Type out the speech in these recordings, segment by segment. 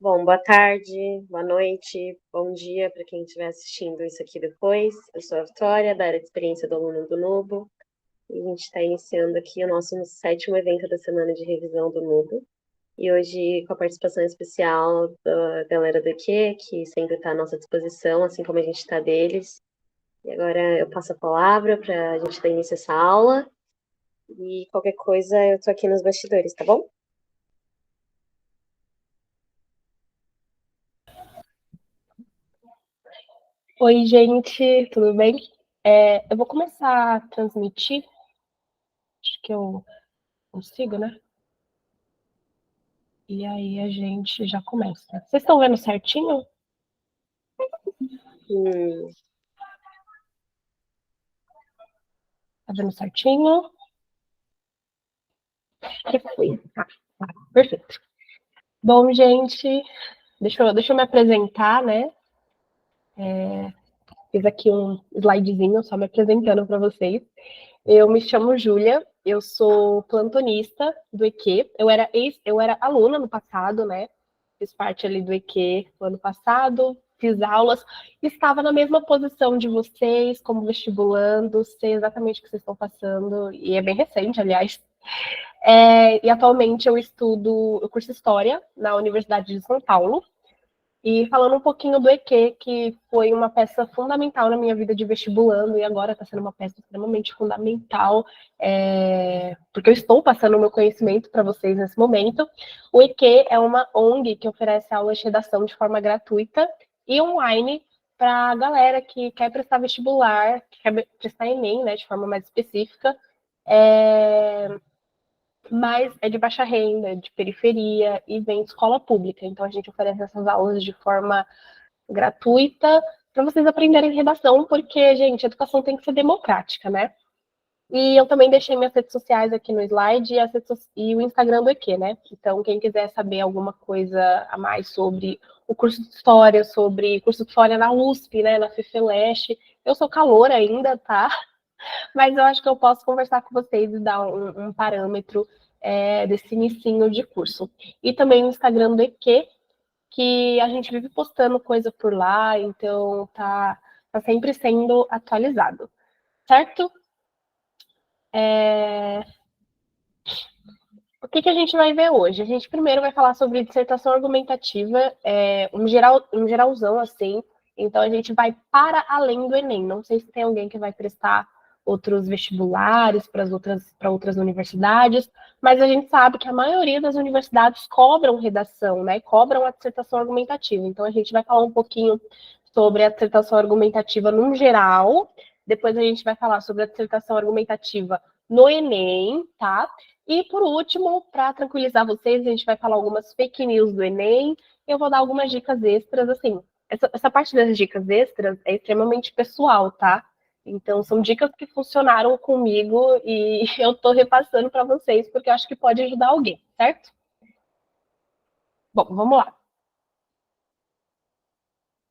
Bom, boa tarde, boa noite, bom dia para quem estiver assistindo isso aqui depois. Eu sou a Vitória, da área de experiência do aluno do Nubo, e a gente está iniciando aqui o nosso sétimo evento da semana de revisão do Nubo. E hoje com a participação especial da galera do EQ, que sempre está à nossa disposição, assim como a gente está deles. E agora eu passo a palavra para a gente dar início a essa aula. E qualquer coisa eu estou aqui nos bastidores, tá bom? Oi, gente, tudo bem? Eu vou começar a transmitir, acho que eu consigo, né? E aí a gente já começa. Vocês estão vendo certinho? Hum, Tá vendo certinho? Que foi? Tá, perfeito. Bom, gente, deixa eu me apresentar, né? Fiz aqui um slidezinho só me apresentando para vocês. Eu me chamo Júlia, eu sou plantonista do EQ. Eu era aluna no passado, né? Fiz parte ali do EQ no ano passado, fiz aulas, estava na mesma posição de vocês, como vestibulando, sei exatamente o que vocês estão passando, e é bem recente, aliás. E atualmente eu curso História na Universidade de São Paulo, e falando um pouquinho do EQ, que foi uma peça fundamental na minha vida de vestibulando, e agora está sendo uma peça extremamente fundamental, porque eu estou passando o meu conhecimento para vocês nesse momento. O EQ é uma ONG que oferece aulas de redação de forma gratuita e online para a galera que quer prestar vestibular, que quer prestar Enem, né, de forma mais específica. Mas é de baixa renda, de periferia e vem de escola pública. Então a gente oferece essas aulas de forma gratuita para vocês aprenderem redação, porque, gente, a educação tem que ser democrática, né? E eu também deixei minhas redes sociais aqui no slide e o Instagram do EQ, né? Então, quem quiser saber alguma coisa a mais sobre o curso de História, sobre o curso de História na USP, né, na FEFELESH, eu sou caloura ainda, tá? Mas eu acho que eu posso conversar com vocês e dar um parâmetro desse inicinho de curso. E também o Instagram do EQ, que a gente vive postando coisa por lá, então tá sempre sendo atualizado, certo? O que a gente vai ver hoje? A gente primeiro vai falar sobre dissertação argumentativa, um geralzão assim, então a gente vai para além do Enem. Não sei se tem alguém que vai prestar outros vestibulares para outras universidades, mas a gente sabe que a maioria das universidades cobram redação, né? Cobram a dissertação argumentativa. Então a gente vai falar um pouquinho sobre a dissertação argumentativa no geral, depois a gente vai falar sobre a dissertação argumentativa no Enem, tá? E por último, para tranquilizar vocês, a gente vai falar algumas fake news do Enem. Eu vou dar algumas dicas extras, assim. Essa parte das dicas extras é extremamente pessoal, tá? Então, são dicas que funcionaram comigo e eu tô repassando para vocês, porque eu acho que pode ajudar alguém, certo? Bom, vamos lá.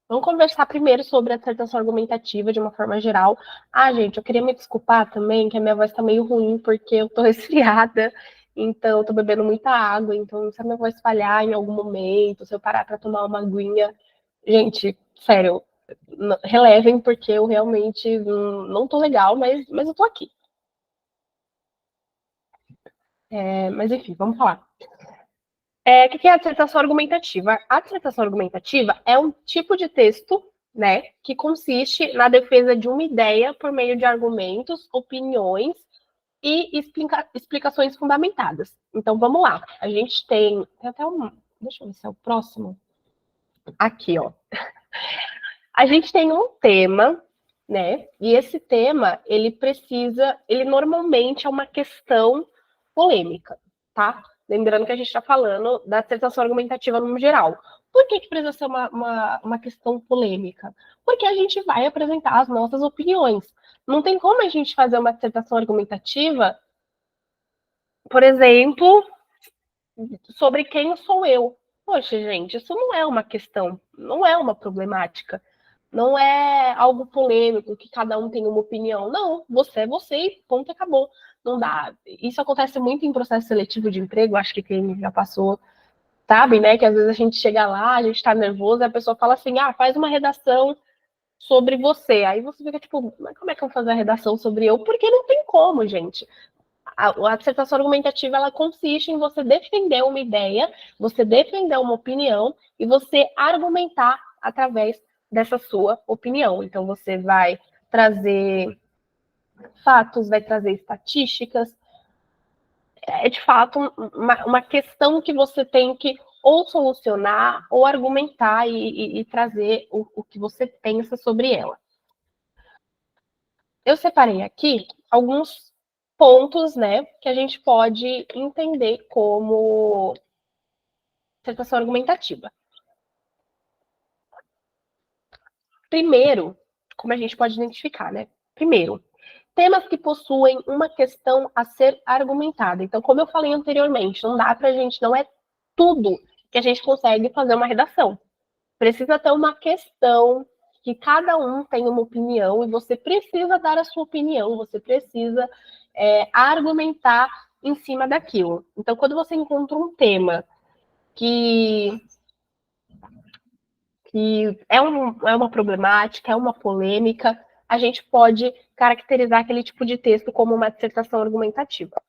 Vamos conversar primeiro sobre a dissertação argumentativa de uma forma geral. Ah, gente, eu queria me desculpar também, que a minha voz está meio ruim, porque eu tô resfriada, então eu tô bebendo muita água, então se a minha voz falhar em algum momento, se eu parar para tomar uma aguinha, gente, sério, relevem, porque eu realmente não tô legal, mas eu tô aqui. Mas enfim, vamos falar. O que é a dissertação argumentativa? A dissertação argumentativa é um tipo de texto, né, que consiste na defesa de uma ideia por meio de argumentos, opiniões e explicações fundamentadas. Então, vamos lá. A gente tem até um... Deixa eu ver se é o próximo. Aqui, ó. A gente tem um tema, né, e esse tema, ele normalmente é uma questão polêmica, tá? Lembrando que a gente está falando da dissertação argumentativa no geral. Por que precisa ser uma questão polêmica? Porque a gente vai apresentar as nossas opiniões. Não tem como a gente fazer uma dissertação argumentativa, por exemplo, sobre quem sou eu. Poxa, gente, isso não é uma questão, não é uma problemática. Não é algo polêmico, que cada um tem uma opinião. Não, você é você e ponto, acabou. Não dá. Isso acontece muito em processo seletivo de emprego, acho que quem já passou sabe, né? Que às vezes a gente chega lá, a gente tá nervoso, e a pessoa fala assim, faz uma redação sobre você. Aí você fica tipo, mas como é que eu vou fazer a redação sobre eu? Porque não tem como, gente. A dissertação argumentativa, ela consiste em você defender uma ideia, você defender uma opinião e você argumentar através dessa sua opinião. Então, você vai trazer fatos, vai trazer estatísticas. É, de fato, uma questão que você tem que ou solucionar ou argumentar e trazer o que você pensa sobre ela. Eu separei aqui alguns pontos, né, que a gente pode entender como dissertação argumentativa. Primeiro, como a gente pode identificar, né? Primeiro, temas que possuem uma questão a ser argumentada. Então, como eu falei anteriormente, não dá para a gente, não é tudo que a gente consegue fazer uma redação. Precisa ter uma questão que cada um tem uma opinião e você precisa dar a sua opinião, você precisa argumentar em cima daquilo. Então, quando você encontra um tema que é uma problemática, é uma polêmica, a gente pode caracterizar aquele tipo de texto como uma dissertação argumentativa.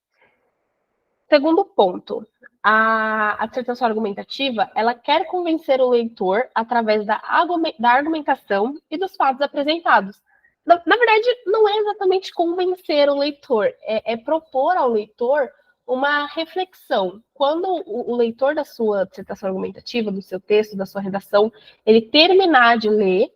Segundo ponto, a dissertação argumentativa, ela quer convencer o leitor através da argumentação e dos fatos apresentados. Na verdade, não é exatamente convencer o leitor, é propor ao leitor uma reflexão. Quando o leitor da sua dissertação argumentativa, do seu texto, da sua redação, ele terminar de ler,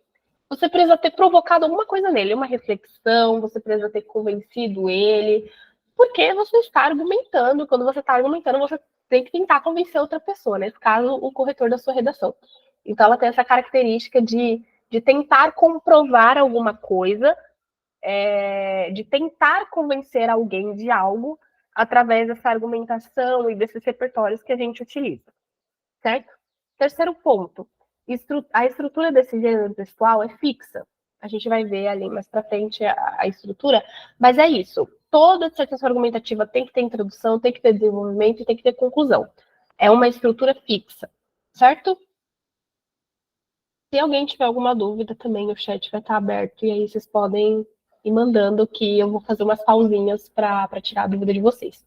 você precisa ter provocado alguma coisa nele, uma reflexão, você precisa ter convencido ele, porque você está argumentando. Quando você está argumentando, você tem que tentar convencer outra pessoa, nesse caso, o corretor da sua redação. Então, ela tem essa característica de tentar comprovar alguma coisa, de tentar convencer alguém de algo através dessa argumentação e desses repertórios que a gente utiliza, certo? Terceiro ponto, a estrutura desse gênero textual é fixa. A gente vai ver ali mais para frente a estrutura, mas é isso. Toda dissertação argumentativa tem que ter introdução, tem que ter desenvolvimento e tem que ter conclusão. É uma estrutura fixa, certo? Se alguém tiver alguma dúvida também, o chat vai estar aberto e aí vocês podem ir mandando que eu vou fazer umas pausinhas para tirar a dúvida de vocês.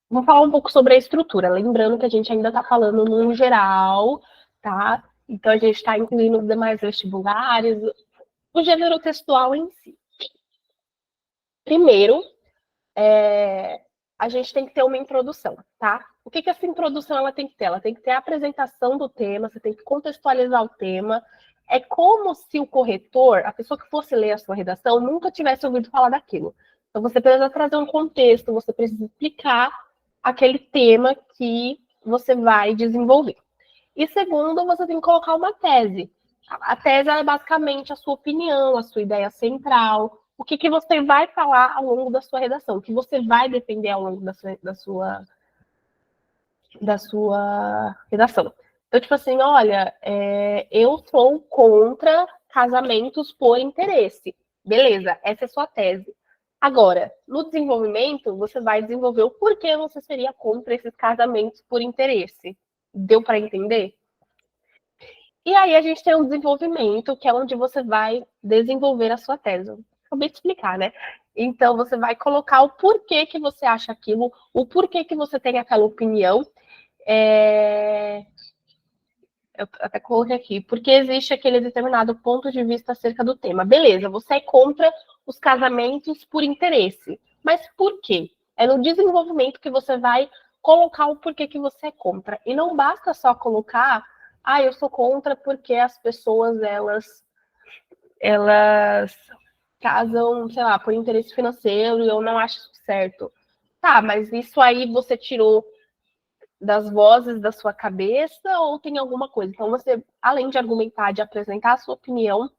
Vamos falar um pouco sobre a estrutura, lembrando que a gente ainda está falando no geral, tá? Então, a gente está incluindo os demais vestibulares, o gênero textual em si. Primeiro, a gente tem que ter uma introdução, tá? O que essa introdução ela tem que ter? Ela tem que ter a apresentação do tema, você tem que contextualizar o tema. É como se o corretor, a pessoa que fosse ler a sua redação, nunca tivesse ouvido falar daquilo. Então, você precisa trazer um contexto, você precisa explicar aquele tema que você vai desenvolver. E segundo, você tem que colocar uma tese. A tese é basicamente a sua opinião, a sua ideia central, o que você vai falar ao longo da sua redação, o que você vai defender ao longo da sua redação. Então, tipo assim, olha, eu sou contra casamentos por interesse. Beleza, essa é a sua tese. Agora, no desenvolvimento, você vai desenvolver o porquê você seria contra esses casamentos por interesse. Deu para entender? E aí a gente tem um desenvolvimento, que é onde você vai desenvolver a sua tese. Acabei de explicar, né? Então, você vai colocar o porquê que você acha aquilo, o porquê que você tem aquela opinião. Eu até coloquei aqui, porque existe aquele determinado ponto de vista acerca do tema. Beleza, você é contra os casamentos por interesse. Mas por quê? É no desenvolvimento que você vai colocar o porquê que você é contra. E não basta só colocar, eu sou contra porque as pessoas, elas casam, sei lá, por interesse financeiro e eu não acho isso certo. Tá, mas isso aí você tirou das vozes da sua cabeça ou tem alguma coisa? Então, você, além de argumentar, de apresentar a sua opinião,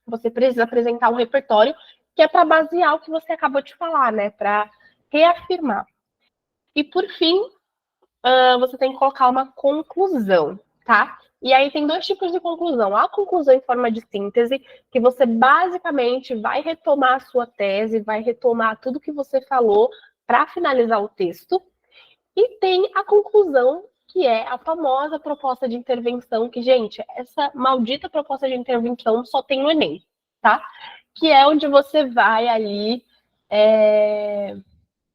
você precisa apresentar um repertório que é para basear o que você acabou de falar, né? Para reafirmar. E, por fim, você tem que colocar uma conclusão, tá? E aí tem dois tipos de conclusão. A conclusão em forma de síntese, que você basicamente vai retomar a sua tese, vai retomar tudo que você falou para finalizar o texto. E tem a conclusão, que é a famosa proposta de intervenção, que, gente, essa maldita proposta de intervenção só tem no Enem, tá? Que é onde você vai ali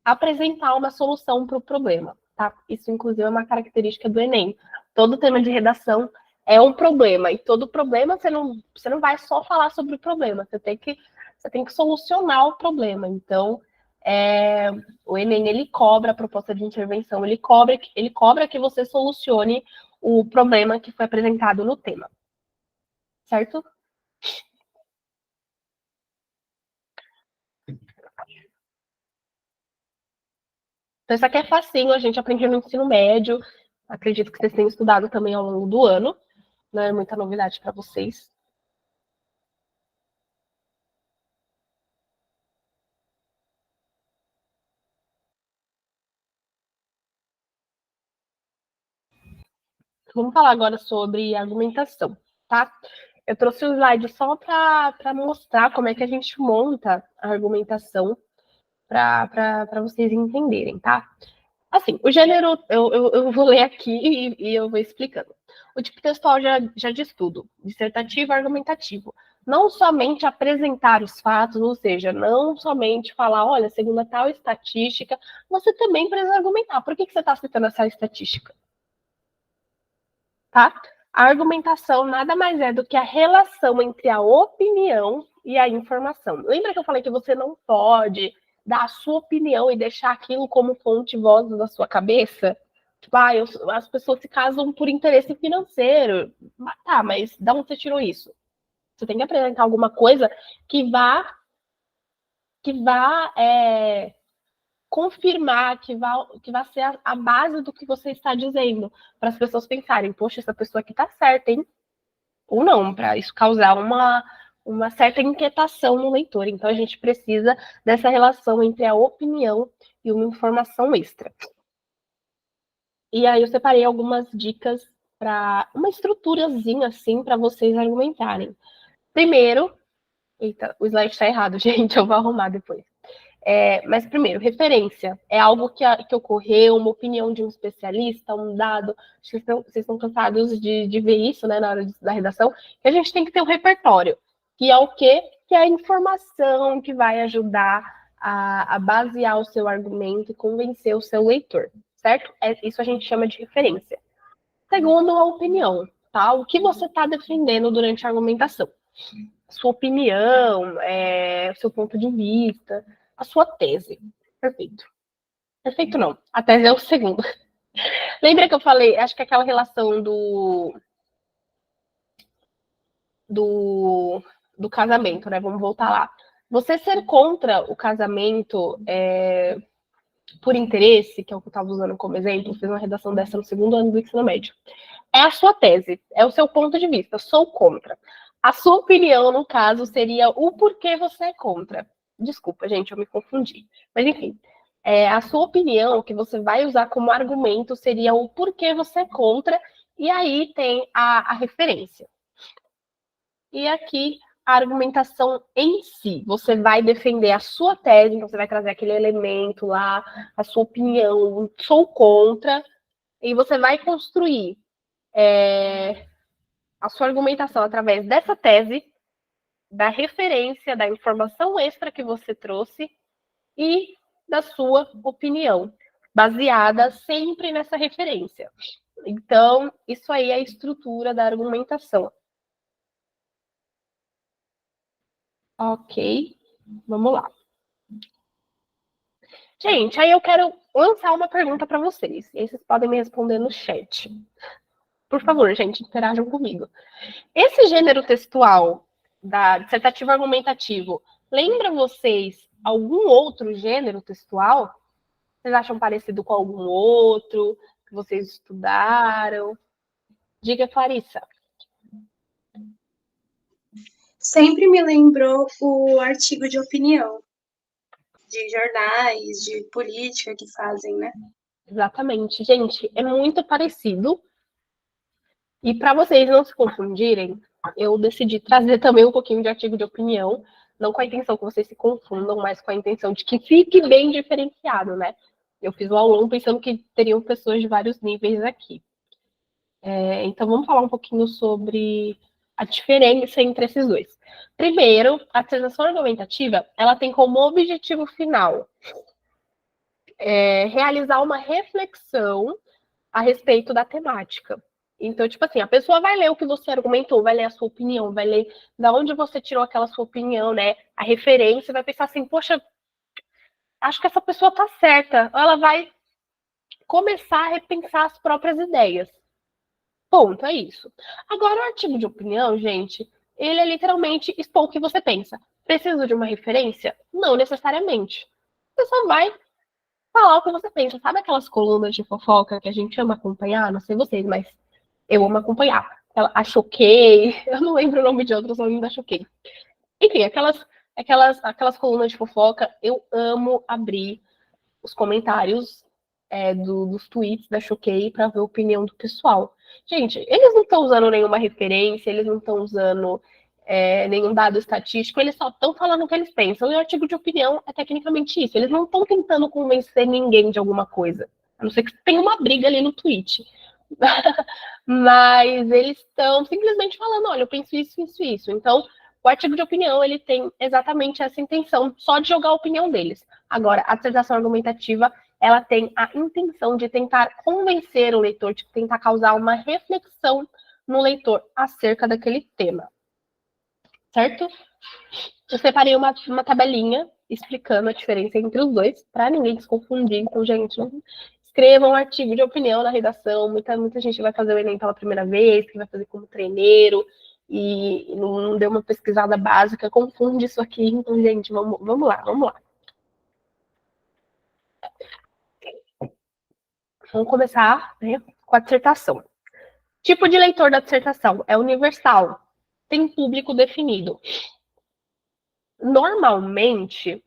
apresentar uma solução para o problema, tá? Isso, inclusive, é uma característica do Enem. Todo tema de redação é um problema, e todo problema você não vai só falar sobre o problema, você tem que solucionar o problema. Então, o Enem, ele cobra a proposta de intervenção, ele cobra que você solucione o problema que foi apresentado no tema, certo? Então, isso aqui é facinho, a gente aprendeu no ensino médio, acredito que vocês tenham estudado também ao longo do ano, não é muita novidade para vocês. Vamos falar agora sobre argumentação, tá? Eu trouxe o slide só para mostrar como é que a gente monta a argumentação para vocês entenderem, tá? Assim, o gênero, eu vou ler aqui e eu vou explicando. O tipo textual já diz tudo, dissertativo e argumentativo. Não somente apresentar os fatos, ou seja, não somente falar, olha, segundo a tal estatística, você também precisa argumentar. Por que você está citando essa estatística? Tá? A argumentação nada mais é do que a relação entre a opinião e a informação. Lembra que eu falei que você não pode dar a sua opinião e deixar aquilo como fonte voz da sua cabeça? Tipo, as pessoas se casam por interesse financeiro. Tá, mas de onde você tirou isso? Você tem que apresentar alguma coisa que vá confirmar, que vai ser a base do que você está dizendo, para as pessoas pensarem, poxa, essa pessoa aqui está certa, hein? Ou não, para isso causar uma certa inquietação no leitor. Então, a gente precisa dessa relação entre a opinião e uma informação extra. E aí eu separei algumas dicas para uma estruturazinha assim para vocês argumentarem. Primeiro, eita, o slide está errado, gente, eu vou arrumar depois. Mas primeiro, referência. É algo que ocorreu, uma opinião de um especialista, um dado. Acho que vocês estão cansados de ver isso, né, na hora da redação, que a gente tem que ter um repertório. Que é o quê? Que é a informação que vai ajudar a basear o seu argumento e convencer o seu leitor, certo? Isso a gente chama de referência. Segundo, a opinião, tá? O que você está defendendo durante a argumentação. Sua opinião, o seu ponto de vista, a sua tese. Perfeito. Perfeito não. A tese é o segundo. Lembra que eu falei, acho que aquela relação do casamento, né? Vamos voltar lá. Você ser contra o casamento por interesse, que é o que eu estava usando como exemplo, fiz uma redação dessa no segundo ano do ensino médio. É a sua tese, é o seu ponto de vista. Sou contra. A sua opinião, no caso, seria o porquê você é contra. Desculpa, gente, eu me confundi. Mas, enfim, a sua opinião, que você vai usar como argumento, seria o porquê você é contra, e aí tem a referência. E aqui, a argumentação em si. Você vai defender a sua tese, então você vai trazer aquele elemento lá, a sua opinião, sou contra, e você vai construir a sua argumentação através dessa tese, da referência, da informação extra que você trouxe e da sua opinião, baseada sempre nessa referência. Então, isso aí é a estrutura da argumentação. Ok, vamos lá. Gente, aí eu quero lançar uma pergunta para vocês. E aí vocês podem me responder no chat. Por favor, gente, interajam comigo. Esse gênero textual da dissertativo argumentativo lembra vocês algum outro gênero textual? Vocês acham parecido com algum outro que vocês estudaram? Diga, Clarissa. Sempre me lembrou o artigo de opinião, de jornais, de política que fazem, né? Exatamente. Gente, é muito parecido. E para vocês não se confundirem, eu decidi trazer também um pouquinho de artigo de opinião, não com a intenção que vocês se confundam, mas com a intenção de que fique bem diferenciado, né? Eu fiz o aulão pensando que teriam pessoas de vários níveis aqui. Então, vamos falar um pouquinho sobre a diferença entre esses dois. Primeiro, a dissertação argumentativa, ela tem como objetivo final realizar uma reflexão a respeito da temática. Então, tipo assim, a pessoa vai ler o que você argumentou, vai ler a sua opinião, vai ler da onde você tirou aquela sua opinião, né? A referência, vai pensar assim, poxa, acho que essa pessoa tá certa. Ela vai começar a repensar as próprias ideias. Ponto, é isso. Agora, o artigo de opinião, gente, ele é literalmente expor o que você pensa. Precisa de uma referência? Não necessariamente. Você só vai falar o que você pensa. Sabe aquelas colunas de fofoca que a gente ama acompanhar? Não sei vocês, mas eu amo acompanhar. A Choquei, eu não lembro o nome de outros, só da Choquei. Enfim, aquelas colunas de fofoca, eu amo abrir os comentários dos tweets da Choquei para ver a opinião do pessoal. Gente, eles não estão usando nenhuma referência, eles não estão usando nenhum dado estatístico, eles só estão falando o que eles pensam. E o artigo de opinião é tecnicamente isso. Eles não estão tentando convencer ninguém de alguma coisa. A não ser que tenha uma briga ali no tweet. Mas eles estão simplesmente falando, olha, eu penso isso, isso, isso. Então, o artigo de opinião, ele tem exatamente essa intenção, só de jogar a opinião deles. Agora, a dissertação argumentativa, ela tem a intenção de tentar convencer o leitor, de tentar causar uma reflexão no leitor acerca daquele tema. Certo? Eu separei uma tabelinha explicando a diferença entre os dois, para ninguém se confundir. Então, gente, escrevam um artigo de opinião na redação. Muita gente vai fazer o Enem pela primeira vez, que vai fazer como treineiro, e não deu uma pesquisada básica, confunde isso aqui. Então, gente, vamos lá. Vamos começar, né, com a dissertação. Tipo de leitor da dissertação é universal, tem público definido. Normalmente,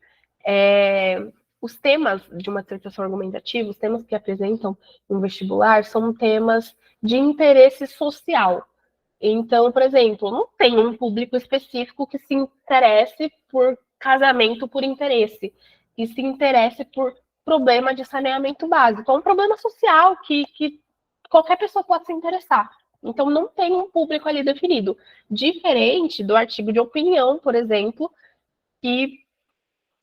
os temas de uma dissertação argumentativa, os temas que apresentam no vestibular, são temas de interesse social. Então, por exemplo, não tem um público específico que se interesse por casamento por interesse, que se interesse por problema de saneamento básico. É um problema social que qualquer pessoa pode se interessar. Então, não tem um público ali definido. Diferente do artigo de opinião, por exemplo, que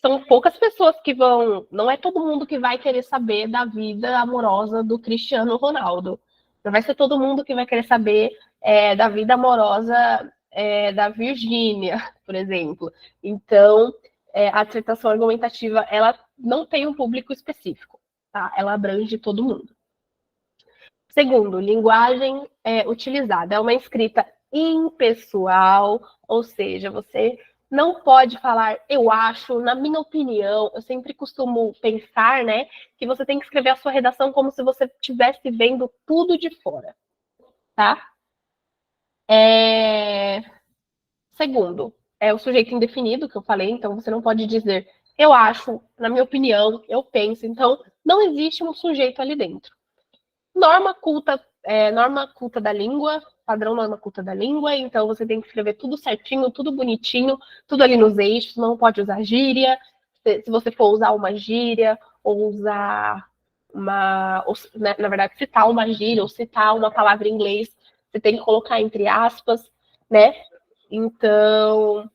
são poucas pessoas que vão. Não é todo mundo que vai querer saber da vida amorosa do Cristiano Ronaldo. Não vai ser todo mundo que vai querer saber da vida amorosa da Virgínia, por exemplo. Então, a dissertação argumentativa ela não tem um público específico, tá? Ela abrange todo mundo. Segundo, linguagem utilizada. É uma escrita impessoal, ou seja, você não pode falar eu acho, na minha opinião. Eu sempre costumo pensar, né, que você tem que escrever a sua redação como se você estivesse vendo tudo de fora, tá? Segundo, é o sujeito indefinido que eu falei, então você não pode dizer eu acho, na minha opinião, eu penso. Então, não existe um sujeito ali dentro. Norma culta da língua, padrão norma culta da língua, então você tem que escrever tudo certinho, tudo bonitinho, tudo ali nos eixos, não pode usar gíria. Se você for usar uma gíria, ou usar ou, né, na verdade, citar uma gíria, ou citar uma palavra em inglês, você tem que colocar entre aspas, né? Então,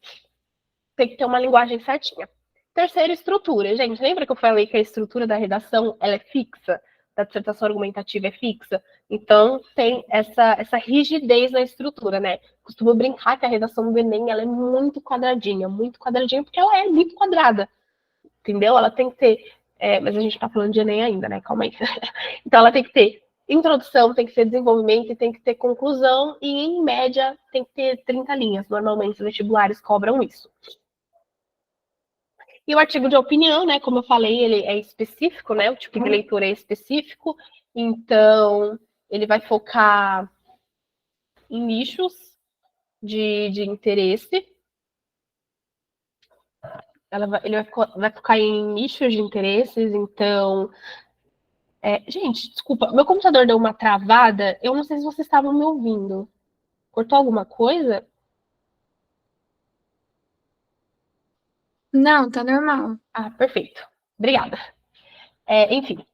tem que ter uma linguagem certinha. Terceiro, estrutura. Gente, lembra que eu falei que a estrutura da redação ela é fixa? Da dissertação argumentativa é fixa? Então, tem essa rigidez na estrutura, né? Costumo brincar que a redação do Enem ela é muito quadradinha, porque ela é muito quadrada, entendeu? Ela tem que ter... mas a gente tá falando de Enem ainda, né? Calma aí. Então, ela tem que ter introdução, tem que ter desenvolvimento e tem que ter conclusão, e em média tem que ter 30 linhas. Normalmente, os vestibulares cobram isso. E o artigo de opinião, né, como eu falei, ele é específico, né, o tipo de leitura é específico, então ele vai focar em nichos de interesse, ele vai focar em nichos de interesses, então Gente, desculpa, meu computador deu uma travada. Eu não sei se vocês estavam me ouvindo. Cortou alguma coisa? Não, tá normal. Ah, perfeito. Obrigada. Enfim,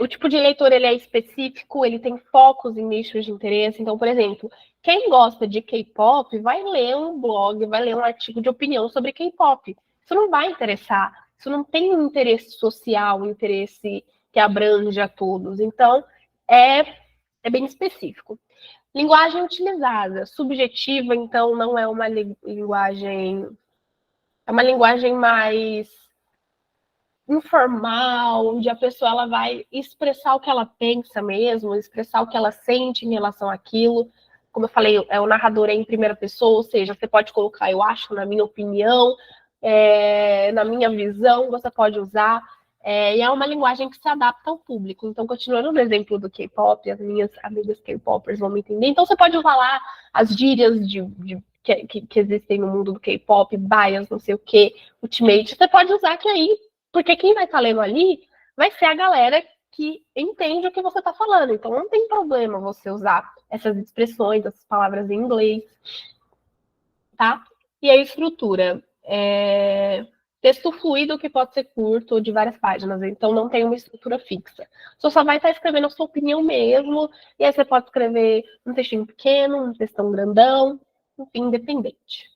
o tipo de leitor ele é específico, ele tem focos em nichos de interesse. Então, por exemplo, quem gosta de K-pop vai ler um blog, vai ler um artigo de opinião sobre K-pop. Isso não vai interessar. Isso não tem um interesse social, um interesse que abrange a todos. Então, é bem específico. Linguagem utilizada, subjetiva, então não é uma linguagem. É uma linguagem mais informal, onde a pessoa ela vai expressar o que ela pensa mesmo, expressar o que ela sente em relação àquilo. Como eu falei, o narrador é em primeira pessoa, ou seja, você pode colocar eu acho, na minha opinião, na minha visão, você pode usar. E é uma linguagem que se adapta ao público. Então, continuando no exemplo do K-pop, as minhas amigas K-popers vão me entender. Então, você pode usar lá as gírias que existem no mundo do K-pop, bias, não sei o que, ultimate. Você pode usar que aí porque quem vai estar lendo ali vai ser a galera que entende o que você está falando. Então não tem problema você usar essas expressões, essas palavras em inglês, tá? E a estrutura. Texto fluido que pode ser curto ou de várias páginas, então não tem uma estrutura fixa. Você só vai estar escrevendo a sua opinião mesmo, e aí você pode escrever um textinho pequeno, um textão grandão, enfim, independente.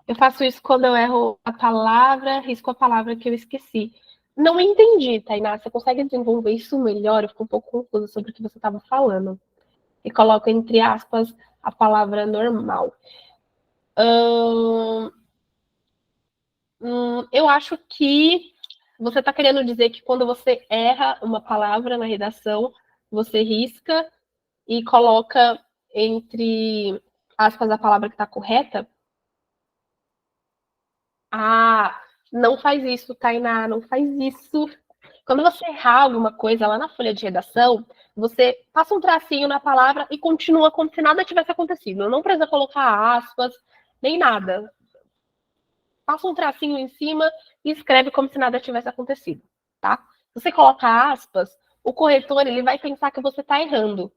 Eu faço isso quando eu erro a palavra, risco a palavra que eu esqueci. Não entendi, Tainá. Você consegue desenvolver isso melhor? Eu fico um pouco confusa sobre o que você estava falando. E coloco entre aspas a palavra normal. Eu acho que você está querendo dizer que quando você erra uma palavra na redação, você risca e coloca entre aspas a palavra que está correta? Ah, não faz isso, Tainá, não faz isso. Quando você errar alguma coisa lá na folha de redação, você passa um tracinho na palavra e continua como se nada tivesse acontecido. Não precisa colocar aspas, nem nada. Passa um tracinho em cima e escreve como se nada tivesse acontecido, tá? Se você coloca aspas, o corretor ele vai pensar que você está errando.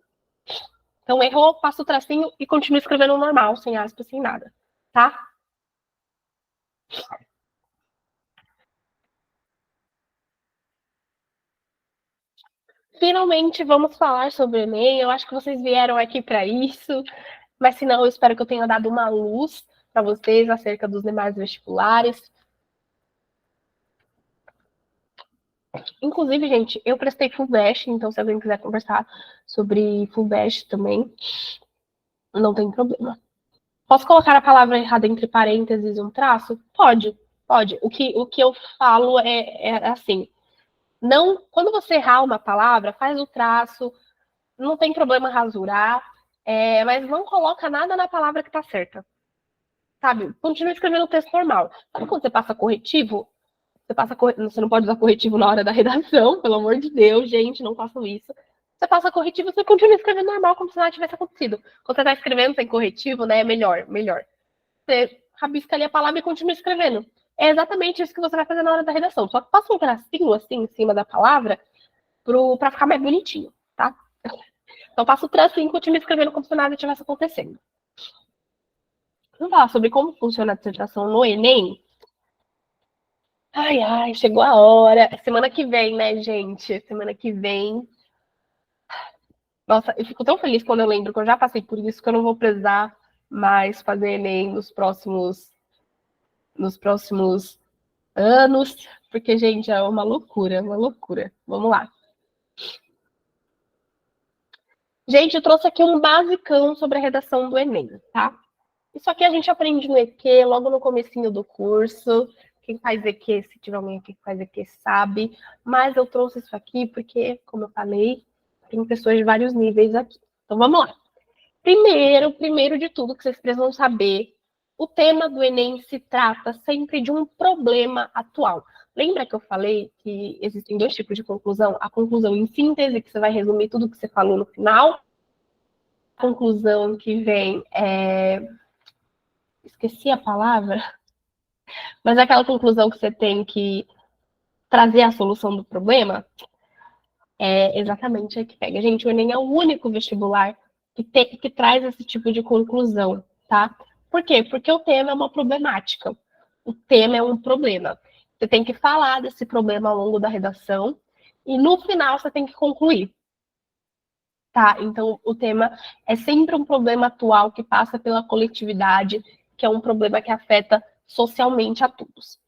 Então, errou, passa o tracinho e continua escrevendo normal, sem aspas, sem nada, tá? Finalmente vamos falar sobre o Enem. Eu acho que vocês vieram aqui para isso, mas se não, eu espero que eu tenha dado uma luz para vocês acerca dos demais vestibulares. Inclusive, gente, eu prestei FUVEST, então se alguém quiser conversar sobre FUVEST também, não tem problema. Posso colocar a palavra errada entre parênteses e um traço? Pode, pode. O que eu falo é assim, não, quando você errar uma palavra, faz o traço, não tem problema rasurar, mas não coloca nada na palavra que está certa. Sabe? Continua escrevendo o texto normal. Sabe quando você passa corretivo? Você não pode usar corretivo na hora da redação, pelo amor de Deus, gente, não façam isso. Você passa corretivo, você continua escrevendo normal, como se nada tivesse acontecido. Quando você está escrevendo sem corretivo, né, é melhor, melhor. Você rabisca ali a palavra e continua escrevendo. É exatamente isso que você vai fazer na hora da redação. Só que passa um tracinho assim em cima da palavra para ficar mais bonitinho, tá? Então passa o tracinho e continua escrevendo como se nada tivesse acontecendo. Vamos falar sobre como funciona a dissertação no Enem? Ai, ai, chegou a hora. Semana que vem, né, gente? Semana que vem. Nossa, eu fico tão feliz quando eu lembro que eu já passei por isso, que eu não vou precisar mais fazer Enem nos próximos anos, porque, gente, é uma loucura, uma loucura. Vamos lá. Gente, eu trouxe aqui um basicão sobre a redação do Enem, tá? Isso aqui a gente aprende no EQ, logo no comecinho do curso. Quem faz EQ, se tiver alguém aqui que faz EQ, sabe. Mas eu trouxe isso aqui porque, como eu falei, tem pessoas de vários níveis aqui. Então, vamos lá. Primeiro de tudo que vocês precisam saber, o tema do Enem se trata sempre de um problema atual. Lembra que eu falei que existem dois tipos de conclusão? A conclusão em síntese, que você vai resumir tudo que você falou no final. A conclusão que vem esqueci a palavra, mas é aquela conclusão que você tem que trazer a solução do problema, é exatamente aí que pega. Gente, o Enem é o único vestibular que traz esse tipo de conclusão, tá? Por quê? Porque o tema é uma problemática. O tema é um problema. Você tem que falar desse problema ao longo da redação e no final você tem que concluir. Tá? Então, o tema é sempre um problema atual que passa pela coletividade, que é um problema que afeta socialmente a todos.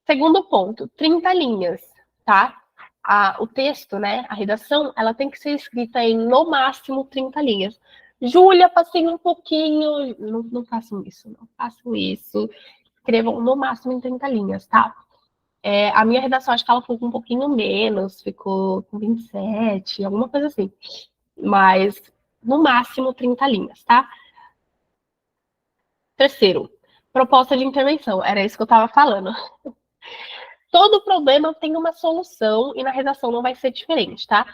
Segundo ponto, 30 linhas, tá? O texto, né, a redação, ela tem que ser escrita em, no máximo, 30 linhas. Júlia, passei um pouquinho... Não façam isso, não façam isso. Escrevam no máximo em 30 linhas, tá? A minha redação, acho que ela ficou com um pouquinho menos, ficou com 27, alguma coisa assim. Mas, no máximo, 30 linhas, tá? Terceiro, proposta de intervenção. Era isso que eu estava falando. Todo problema tem uma solução e na redação não vai ser diferente, tá?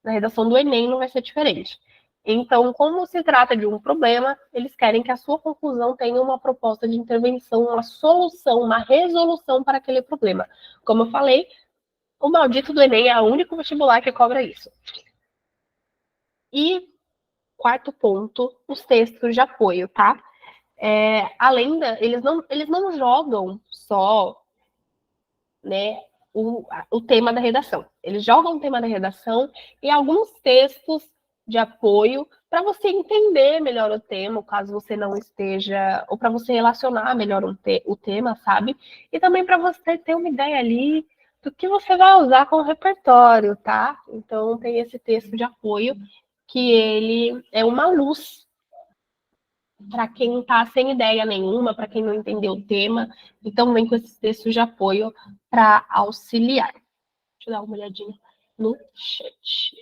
Na redação do Enem não vai ser diferente. Então, como se trata de um problema, eles querem que a sua conclusão tenha uma proposta de intervenção, uma solução, uma resolução para aquele problema. Como eu falei, o maldito do Enem é o único vestibular que cobra isso. E quarto ponto, os textos de apoio, tá? Eles não jogam só, né, o tema da redação. Eles jogam o tema da redação e alguns textos de apoio para você entender melhor o tema, caso você não esteja, ou para você relacionar melhor o tema, sabe? E também para você ter uma ideia ali do que você vai usar com o repertório, tá? Então tem esse texto de apoio que ele é uma luz para quem está sem ideia nenhuma, para quem não entendeu o tema. Então, vem com esses textos de apoio para auxiliar. Deixa eu dar uma olhadinha no chat.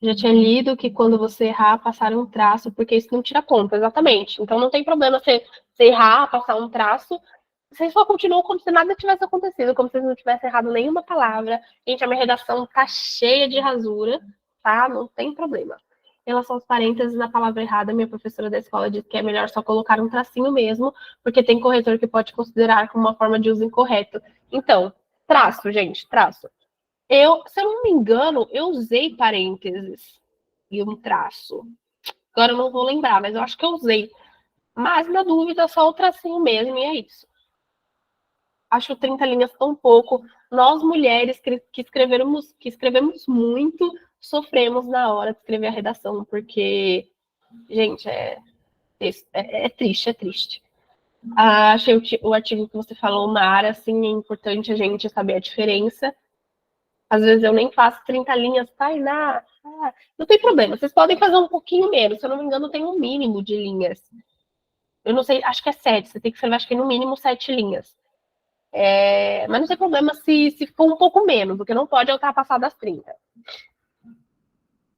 Já tinha lido que quando você errar, passar um traço, porque isso não tira ponto, exatamente. Então, não tem problema você errar, passar um traço, você só continua como se nada tivesse acontecido, como se não tivesse errado nenhuma palavra. Gente, a minha redação tá cheia de rasura, tá? Não tem problema. Em relação aos parênteses, na palavra errada, minha professora da escola disse que é melhor só colocar um tracinho mesmo, porque tem corretor que pode considerar como uma forma de uso incorreto. Então, traço, gente, traço. Se eu não me engano, eu usei parênteses e um traço. Agora eu não vou lembrar, mas eu acho que eu usei. Mas, na dúvida, só o tracinho mesmo, e é isso. Acho 30 linhas tão pouco. Nós, mulheres que escrevemos muito, sofremos na hora de escrever a redação, porque, gente, é triste, é triste. Achei o artigo que você falou, Mara, assim, é importante a gente saber a diferença. Às vezes eu nem faço 30 linhas, Tainá. Não tem problema, vocês podem fazer um pouquinho menos. Se eu não me engano, tem um mínimo de linhas. Eu não sei, acho que é 7. Você tem que escrever, acho que no mínimo 7 linhas. Mas não tem problema se for um pouco menos, porque não pode ultrapassar das 30.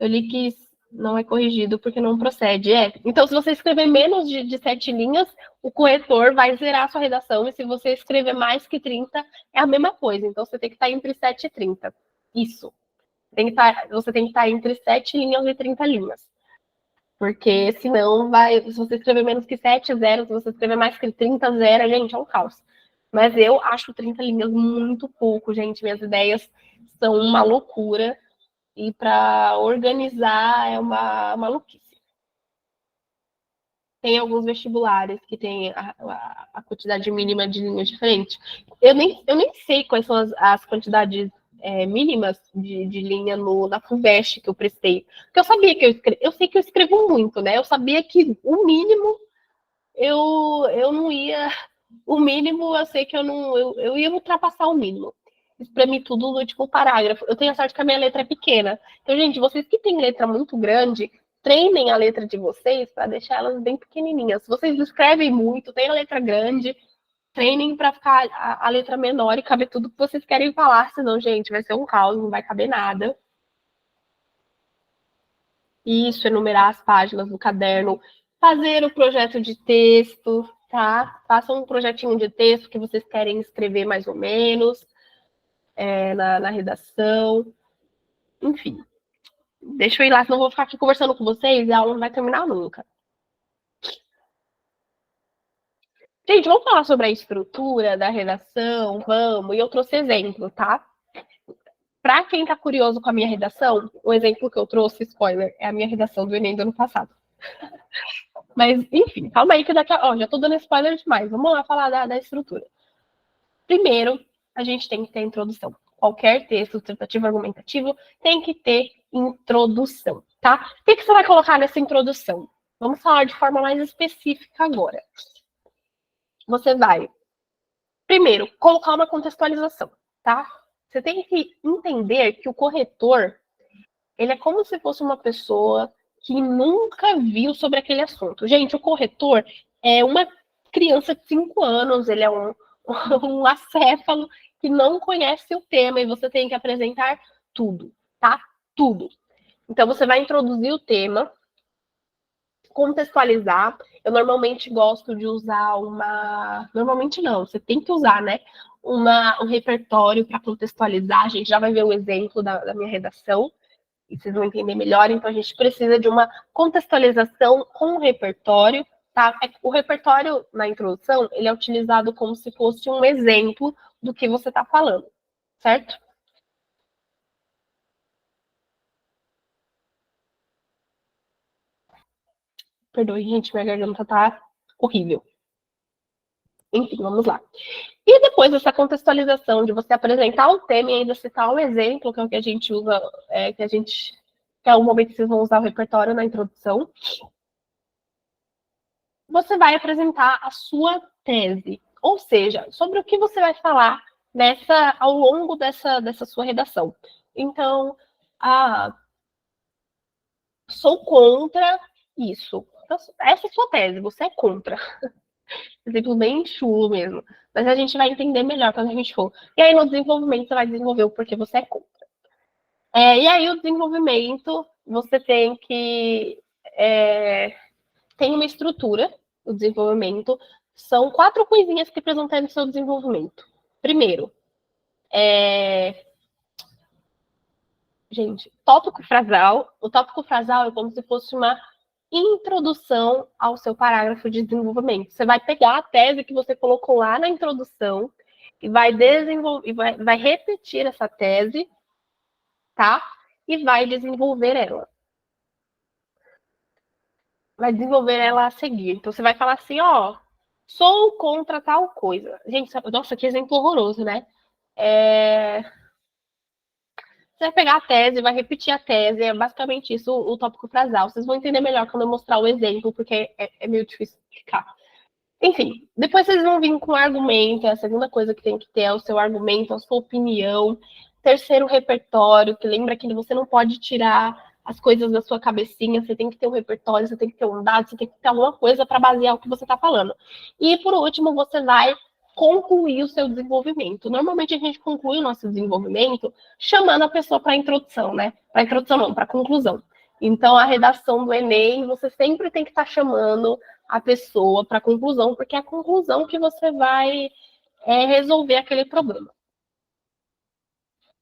Eu li que não é corrigido porque não procede. Então, se você escrever menos de 7 linhas, o corretor vai zerar a sua redação, e se você escrever mais que 30, é a mesma coisa. Então, você tem que estar entre 7 e 30. Isso. Você tem que estar entre 7 linhas e 30 linhas. Porque senão se você escrever menos que 7, zero. Se você escrever mais que 30, zero. Gente, é um caos. Mas eu acho 30 linhas muito pouco, gente. Minhas ideias são uma loucura. E para organizar é uma maluquice. Tem alguns vestibulares que tem a quantidade mínima de linhas diferente. Eu nem sei quais são as quantidades mínimas de linha na FUVEST que eu prestei. Porque eu sabia que eu sei que eu escrevo muito, né? Eu sabia que o mínimo eu não ia. O mínimo, eu sei que eu ia ultrapassar o mínimo. Espremi tudo no último parágrafo. Eu tenho a sorte que a minha letra é pequena. Então, gente, vocês que têm letra muito grande, treinem a letra de vocês para deixar elas bem pequenininhas. Se vocês escrevem muito, tem a letra grande, treinem para ficar a letra menor e caber tudo que vocês querem falar. Senão, gente, vai ser um caos, não vai caber nada. Isso, enumerar as páginas do caderno, fazer o projeto de texto, tá? Façam um projetinho de texto que vocês querem escrever mais ou menos na redação. Enfim, deixa eu ir lá, senão eu vou ficar aqui conversando com vocês e a aula não vai terminar nunca. Gente, vamos falar sobre a estrutura da redação, vamos, e eu trouxe exemplo, tá? Para quem tá curioso com a minha redação, o exemplo que eu trouxe, spoiler, é a minha redação do Enem do ano passado. Mas, enfim, calma aí que daqui a... Ó, já tô dando spoiler demais. Vamos lá falar da estrutura. Primeiro, a gente tem que ter a introdução. Qualquer texto tentativo argumentativo tem que ter introdução, tá? O que você vai colocar nessa introdução? Vamos falar de forma mais específica agora. Você vai, primeiro, colocar uma contextualização, tá? Você tem que entender que o corretor, ele é como se fosse uma pessoa que nunca viu sobre aquele assunto. Gente, o corretor é uma criança de 5 anos, ele é um acéfalo que não conhece o tema e você tem que apresentar tudo, tá? Tudo. Então, você vai introduzir o tema, contextualizar. Eu normalmente gosto de usar uma... Normalmente não, você tem que usar, né? Um repertório para contextualizar. A gente já vai ver o exemplo da minha redação e vocês vão entender melhor. Então, a gente precisa de uma contextualização com o repertório, tá? O repertório, na introdução, ele é utilizado como se fosse um exemplo do que você está falando, certo? Perdoe, gente, minha garganta tá horrível. Enfim, vamos lá. E depois dessa contextualização de você apresentar o tema e ainda citar um exemplo, que é o que a gente usa, que é o momento que vocês vão usar o repertório na introdução, você vai apresentar a sua tese. Ou seja, sobre o que você vai falar ao longo dessa sua redação. Então, sou contra isso. Então, essa é a sua tese, você é contra. Exemplo bem chulo mesmo. Mas a gente vai entender melhor quando a gente for. E aí, no desenvolvimento, você vai desenvolver o porquê você é contra. E aí, o desenvolvimento, você tem que... tem uma estrutura, o desenvolvimento. São 4 coisinhas que precisam ter no seu desenvolvimento. Primeiro, gente, tópico frasal. O tópico frasal é como se fosse uma introdução ao seu parágrafo de desenvolvimento. Você vai pegar a tese que você colocou lá na introdução e vai desenvolver, vai repetir essa tese, tá? E vai desenvolver ela. Vai desenvolver ela a seguir. Então você vai falar assim, ó, sou contra tal coisa. Gente, nossa, que exemplo horroroso, né? Você vai pegar a tese, vai repetir a tese, é basicamente isso o tópico frasal. Vocês vão entender melhor quando eu mostrar o exemplo, porque é meio difícil de explicar. Enfim, depois vocês vão vir com argumento, a segunda coisa que tem que ter é o seu argumento, a sua opinião. Terceiro, repertório, que lembra que você não pode tirar as coisas da sua cabecinha, você tem que ter um repertório, você tem que ter um dado, você tem que ter alguma coisa para basear o que você está falando. E, por último, você vai concluir o seu desenvolvimento. Normalmente, a gente conclui o nosso desenvolvimento chamando a pessoa para a introdução, né? Para a introdução não, para a conclusão. Então, a redação do Enem, você sempre tem que estar chamando a pessoa para a conclusão, porque é a conclusão que você vai resolver aquele problema.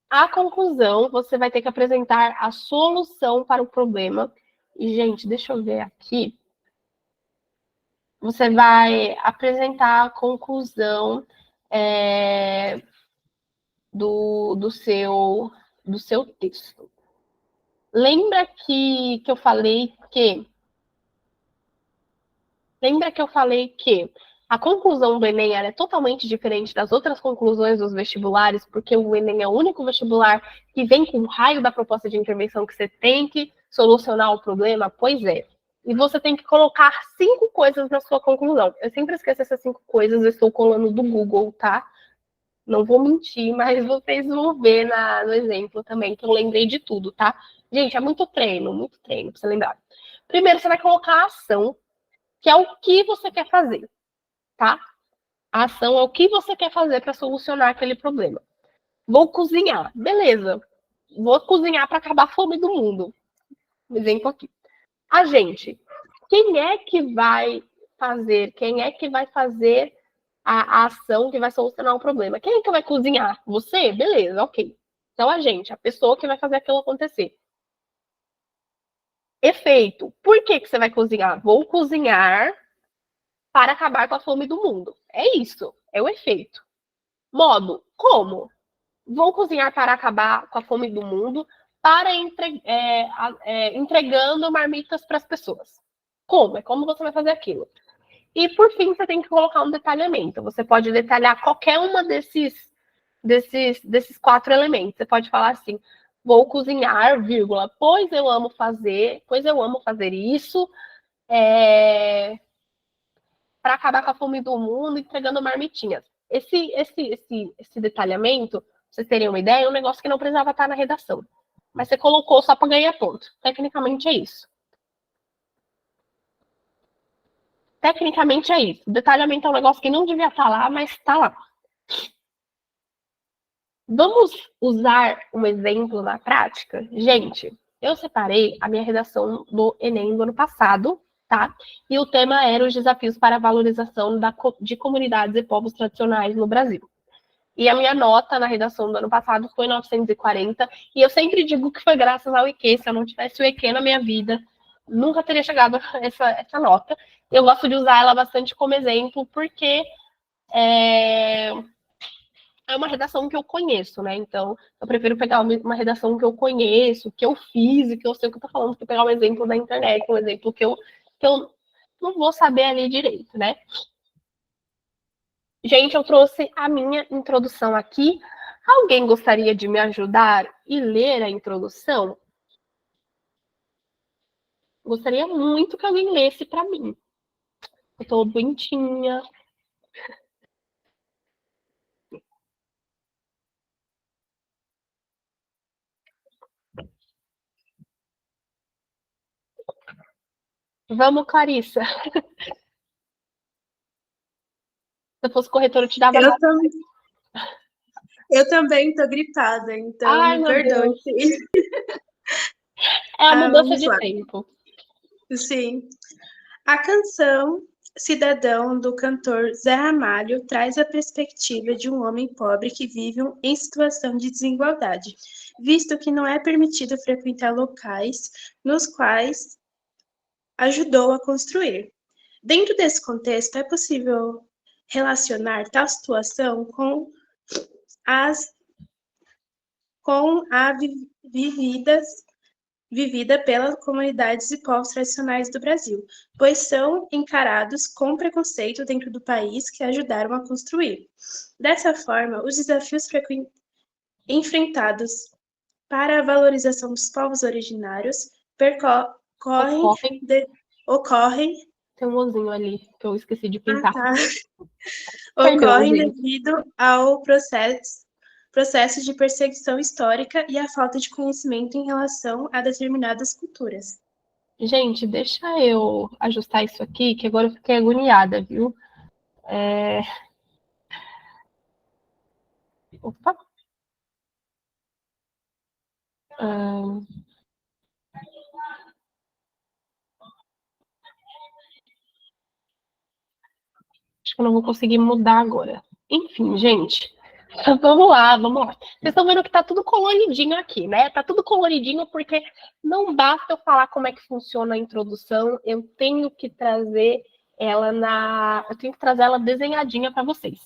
A conclusão, você vai ter que apresentar a solução para o problema. E, gente, deixa eu ver aqui. Você vai apresentar a conclusão do seu texto. Lembra que eu falei que a conclusão do Enem é totalmente diferente das outras conclusões dos vestibulares, porque o Enem é o único vestibular que vem com o raio da proposta de intervenção que você tem que solucionar o problema? Pois é. E você tem que colocar 5 coisas na sua conclusão. Eu sempre esqueço essas 5 coisas, eu estou colando do Google, tá? Não vou mentir, mas vocês vão ver no exemplo também, que eu lembrei de tudo, tá? Gente, é muito treino pra você lembrar. Primeiro, você vai colocar a ação, que é o que você quer fazer, tá? A ação é o que você quer fazer para solucionar aquele problema. Vou cozinhar, beleza. Vou cozinhar para acabar a fome do mundo. Um exemplo aqui. A gente, quem é que vai fazer a ação que vai solucionar o problema? Quem é que vai cozinhar? Você? Beleza, ok. Então, a pessoa que vai fazer aquilo acontecer. Efeito. Por que você vai cozinhar? Vou cozinhar para acabar com a fome do mundo. É isso, é o efeito. Modo, como? Vou cozinhar para acabar com a fome do mundo, para entregando marmitas para as pessoas. Como? É como você vai fazer aquilo. E, por fim, você tem que colocar um detalhamento. Você pode detalhar qualquer uma desses 4 elementos. Você pode falar assim, vou cozinhar, vírgula, pois eu amo fazer isso, para acabar com a fome do mundo, entregando marmitinhas. Esse detalhamento, pra vocês terem uma ideia, é um negócio que não precisava estar na redação. Mas você colocou só para ganhar ponto. Tecnicamente é isso. Tecnicamente é isso. O detalhamento é um negócio que não devia estar lá, mas está lá. Vamos usar um exemplo na prática? Gente, eu separei a minha redação do Enem do ano passado, tá? E o tema era os desafios para a valorização de comunidades e povos tradicionais no Brasil. E a minha nota na redação do ano passado foi 940, e eu sempre digo que foi graças ao EQ. Se eu não tivesse o EQ na minha vida, nunca teria chegado a essa nota. Eu gosto de usar ela bastante como exemplo, porque é uma redação que eu conheço, né? Então, eu prefiro pegar uma redação que eu conheço, que eu fiz e que eu sei o que eu tô falando, que pegar um exemplo da internet, um exemplo que eu não vou saber ali direito, né? Gente, eu trouxe a minha introdução aqui. Alguém gostaria de me ajudar e ler a introdução? Gostaria muito que alguém lesse para mim. Eu tô bonitinha. Vamos, Clarissa. Se eu fosse corretora, eu te dava nota. Eu também tô gripada, então Ai, me meu perdoe. Deus. É a mudança Vamos de lá. tempo. Sim. A canção Cidadão, do cantor Zé Ramalho, traz a perspectiva de um homem pobre que vive em situação de desigualdade, visto que não é permitido frequentar locais nos quais ajudou a construir. Dentro desse contexto, é possível relacionar tal situação as, com a vivida pelas comunidades e povos tradicionais do Brasil, pois são encarados com preconceito dentro do país que ajudaram a construir. Dessa forma, os desafios enfrentados para a valorização dos povos originários ocorrem. Tem um ozinho ali que eu esqueci de pintar. Tá. Perdão, Ocorrem gente. devido ao processo de perseguição histórica e à falta de conhecimento em relação a determinadas culturas. Gente, deixa eu ajustar isso aqui, que agora eu fiquei agoniada, viu? Opa. Acho que eu não vou conseguir mudar agora. Enfim, gente. Vamos lá, vamos lá. Vocês estão vendo que tá tudo coloridinho aqui, né? Tá tudo coloridinho porque não basta eu falar como é que funciona a introdução, eu tenho que trazer ela desenhadinha para vocês.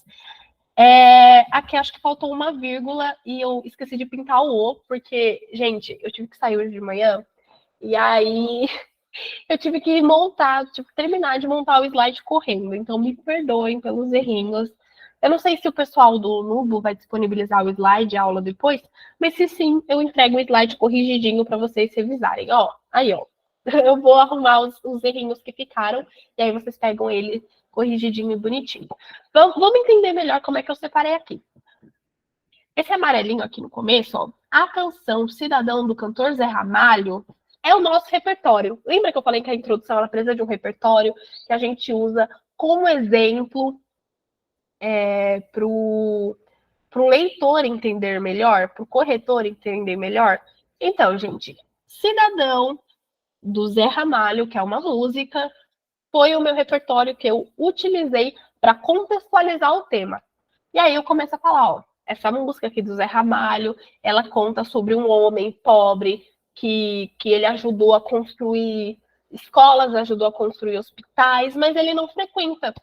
Aqui acho que faltou uma vírgula e eu esqueci de pintar o O, porque, gente, eu tive que sair hoje de manhã e aí eu tive que terminar de montar o slide correndo, então me perdoem pelos errinhos. Eu não sei se o pessoal do Nubo vai disponibilizar o slide, a aula depois, mas se sim, eu entrego o slide corrigidinho para vocês revisarem. Ó, aí, ó. Eu vou arrumar os errinhos que ficaram, e aí vocês pegam ele corrigidinho e bonitinho. Vamos entender melhor como é que eu separei aqui. Esse amarelinho aqui no começo, ó, a canção Cidadão, do cantor Zé Ramalho, é o nosso repertório. Lembra que eu falei que a introdução ela precisa de um repertório que a gente usa como exemplo para o leitor entender melhor, para o corretor entender melhor? Então, gente, Cidadão, do Zé Ramalho, que é uma música, foi o meu repertório que eu utilizei para contextualizar o tema. E aí eu começo a falar, ó, essa música aqui do Zé Ramalho, ela conta sobre um homem pobre que ele ajudou a construir escolas, ajudou a construir hospitais, mas ele não frequenta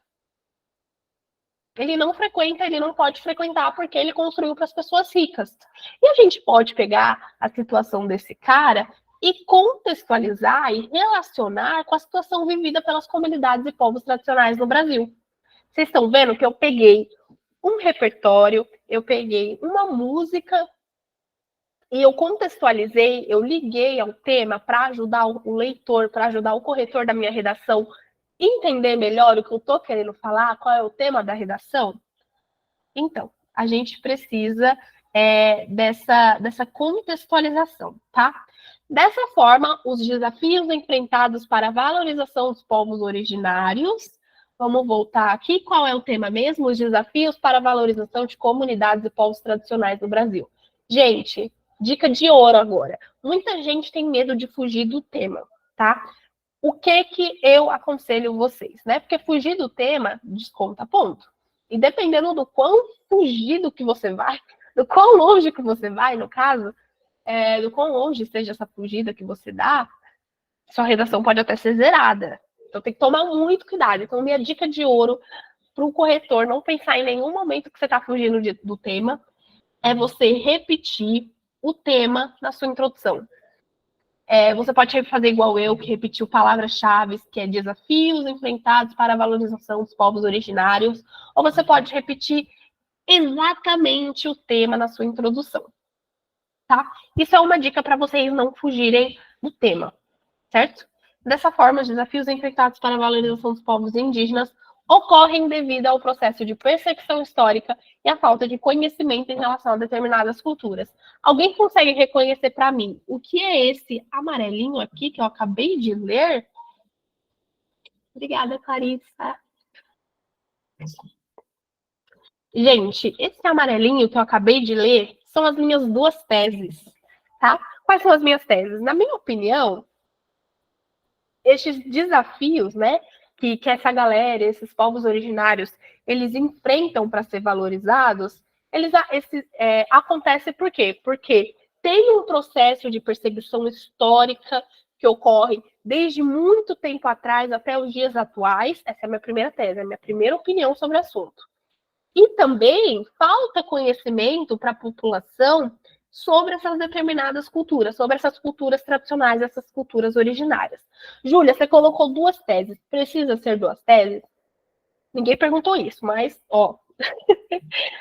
ele não frequenta, ele não pode frequentar porque ele construiu para as pessoas ricas. E a gente pode pegar a situação desse cara e contextualizar e relacionar com a situação vivida pelas comunidades e povos tradicionais no Brasil. Vocês estão vendo que eu peguei um repertório, eu peguei uma música e eu contextualizei, eu liguei ao tema para ajudar o leitor, para ajudar o corretor da minha redação entender melhor o que eu estou querendo falar, qual é o tema da redação. Então, a gente precisa dessa contextualização, tá? Dessa forma, os desafios enfrentados para a valorização dos povos originários. Vamos voltar aqui. Qual é o tema mesmo? Os desafios para a valorização de comunidades e povos tradicionais no Brasil. Gente, dica de ouro agora. Muita gente tem medo de fugir do tema, tá? O que eu aconselho vocês, né? Porque fugir do tema desconta ponto. E dependendo do quão fugido que você vai, do quão longe que você vai, no caso, do quão longe seja essa fugida que você dá, sua redação pode até ser zerada. Então tem que tomar muito cuidado. Então minha dica de ouro para o corretor não pensar em nenhum momento que você está fugindo do tema é você repetir o tema na sua introdução. Você pode fazer igual eu, que repetiu palavras-chave, que é desafios enfrentados para a valorização dos povos originários, ou você pode repetir exatamente o tema na sua introdução, tá? Isso é uma dica para vocês não fugirem do tema, certo? Dessa forma, os desafios enfrentados para a valorização dos povos indígenas ocorrem devido ao processo de percepção histórica e à falta de conhecimento em relação a determinadas culturas. Alguém consegue reconhecer para mim o que é esse amarelinho aqui que eu acabei de ler? Obrigada, Clarissa. Gente, esse amarelinho que eu acabei de ler são as minhas 2 teses, tá? Quais são as minhas teses? Na minha opinião, estes desafios, né, que essa galera, esses povos originários, eles enfrentam para ser valorizados, acontece por quê? Porque tem um processo de perseguição histórica que ocorre desde muito tempo atrás até os dias atuais. Essa é a minha primeira tese, a minha primeira opinião sobre o assunto. E também falta conhecimento para a população sobre essas determinadas culturas, sobre essas culturas tradicionais, essas culturas originárias. Júlia, você colocou 2 teses. Precisa ser 2 teses? Ninguém perguntou isso, mas,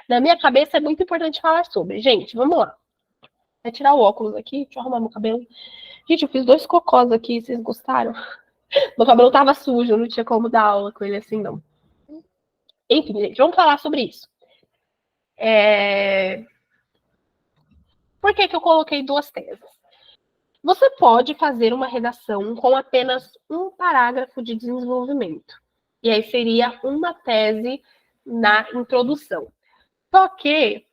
na minha cabeça é muito importante falar sobre. Gente, vamos lá. Vou tirar o óculos aqui, deixa eu arrumar meu cabelo. Gente, eu fiz 2 cocós aqui, vocês gostaram? Meu cabelo tava sujo, não tinha como dar aula com ele assim, não. Enfim, gente, vamos falar sobre isso. Por que eu coloquei 2 teses? Você pode fazer uma redação com apenas um parágrafo de desenvolvimento. E aí seria uma tese na introdução. Só que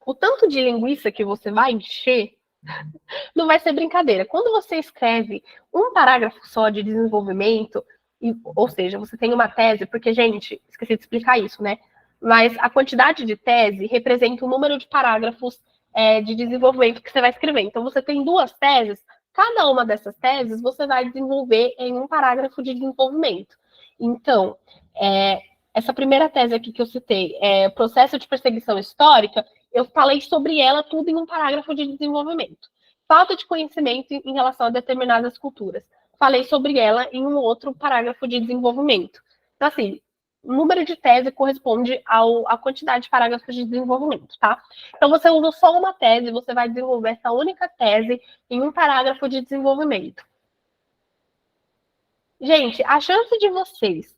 o tanto de linguiça que você vai encher não vai ser brincadeira. Quando você escreve um parágrafo só de desenvolvimento, ou seja, você tem uma tese, porque, gente, esqueci de explicar isso, né? Mas a quantidade de tese representa o número de parágrafos de desenvolvimento que você vai escrever. Então, você tem 2 teses, cada uma dessas teses você vai desenvolver em um parágrafo de desenvolvimento. Então, essa primeira tese aqui que eu citei, processo de perseguição histórica, eu falei sobre ela tudo em um parágrafo de desenvolvimento. Falta de conhecimento em relação a determinadas culturas. Falei sobre ela em um outro parágrafo de desenvolvimento. Então, assim, o número de tese corresponde à quantidade de parágrafos de desenvolvimento, tá? Então, você usa só uma tese, você vai desenvolver essa única tese em um parágrafo de desenvolvimento. Gente, a chance de vocês,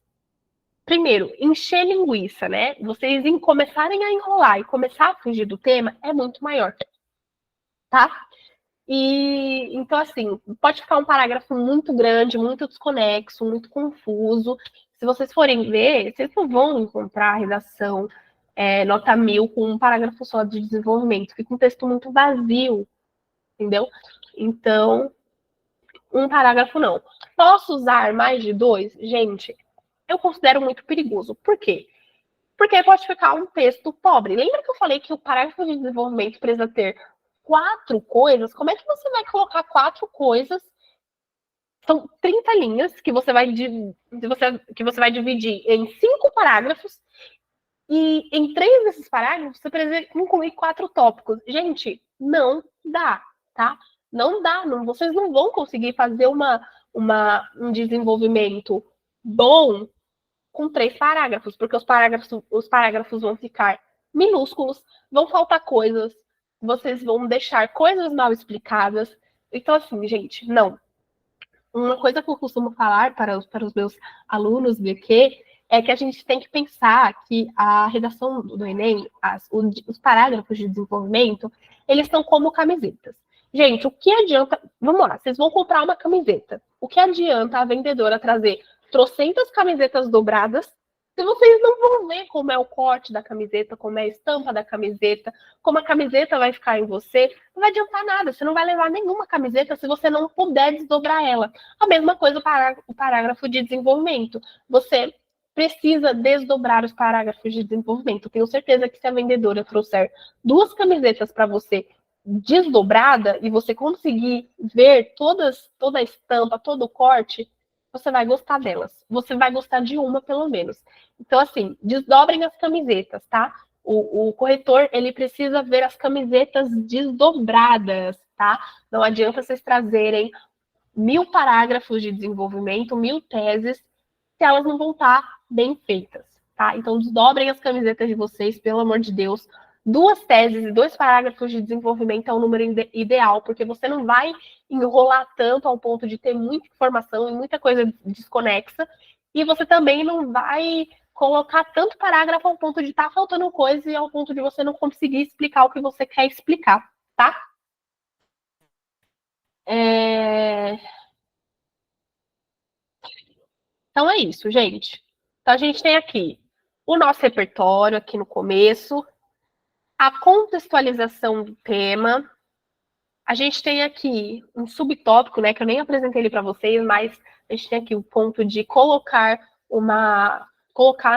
primeiro, encher linguiça, né? Vocês começarem a enrolar e começar a fugir do tema é muito maior, tá? E então, assim, pode ficar um parágrafo muito grande, muito desconexo, muito confuso. Se vocês forem ver, vocês não vão encontrar a redação nota 1000 com um parágrafo só de desenvolvimento. Fica um texto muito vazio, entendeu? Então, um parágrafo não. Posso usar mais de 2? Gente, eu considero muito perigoso. Por quê? Porque pode ficar um texto pobre. Lembra que eu falei que o parágrafo de desenvolvimento precisa ter 4 coisas? Como é que você vai colocar 4 coisas? São 30 linhas que você vai dividir em 5 parágrafos E em 3 desses parágrafos, você precisa incluir 4 tópicos. Gente, não dá, tá? Não dá, vocês não vão conseguir fazer um desenvolvimento bom com 3 parágrafos, porque os parágrafos vão ficar minúsculos, vão faltar coisas, vocês vão deixar coisas mal explicadas. Então, assim, gente, não. Uma coisa que eu costumo falar para os meus alunos do EQ é que a gente tem que pensar que a redação do Enem, os parágrafos de desenvolvimento, eles são como camisetas. Gente, o que adianta... Vamos lá, vocês vão comprar uma camiseta. O que adianta a vendedora trazer trocentas camisetas dobradas se vocês não vão ver como é o corte da camiseta, como é a estampa da camiseta, como a camiseta vai ficar em você? Não vai adiantar nada, você não vai levar nenhuma camiseta se você não puder desdobrar ela. A mesma coisa o parágrafo de desenvolvimento. Você precisa desdobrar os parágrafos de desenvolvimento. Tenho certeza que se a vendedora trouxer 2 camisetas para você desdobrada e você conseguir ver toda a estampa, todo o corte, você vai gostar delas. Você vai gostar de uma, pelo menos. Então, assim, desdobrem as camisetas, tá? O corretor, ele precisa ver as camisetas desdobradas, tá? Não adianta vocês trazerem 1000 parágrafos de desenvolvimento, 1000 teses, se elas não vão estar bem feitas, tá? Então, desdobrem as camisetas de vocês, pelo amor de Deus. 2 teses e 2 parágrafos de desenvolvimento é o número ideal, porque você não vai enrolar tanto ao ponto de ter muita informação e muita coisa desconexa, e você também não vai colocar tanto parágrafo ao ponto de estar faltando coisa e ao ponto de você não conseguir explicar o que você quer explicar, tá? Então é isso, gente. Então a gente tem aqui o nosso repertório aqui no começo, a contextualização do tema. A gente tem aqui um subtópico, né, que eu nem apresentei ele para vocês, mas a gente tem aqui o ponto de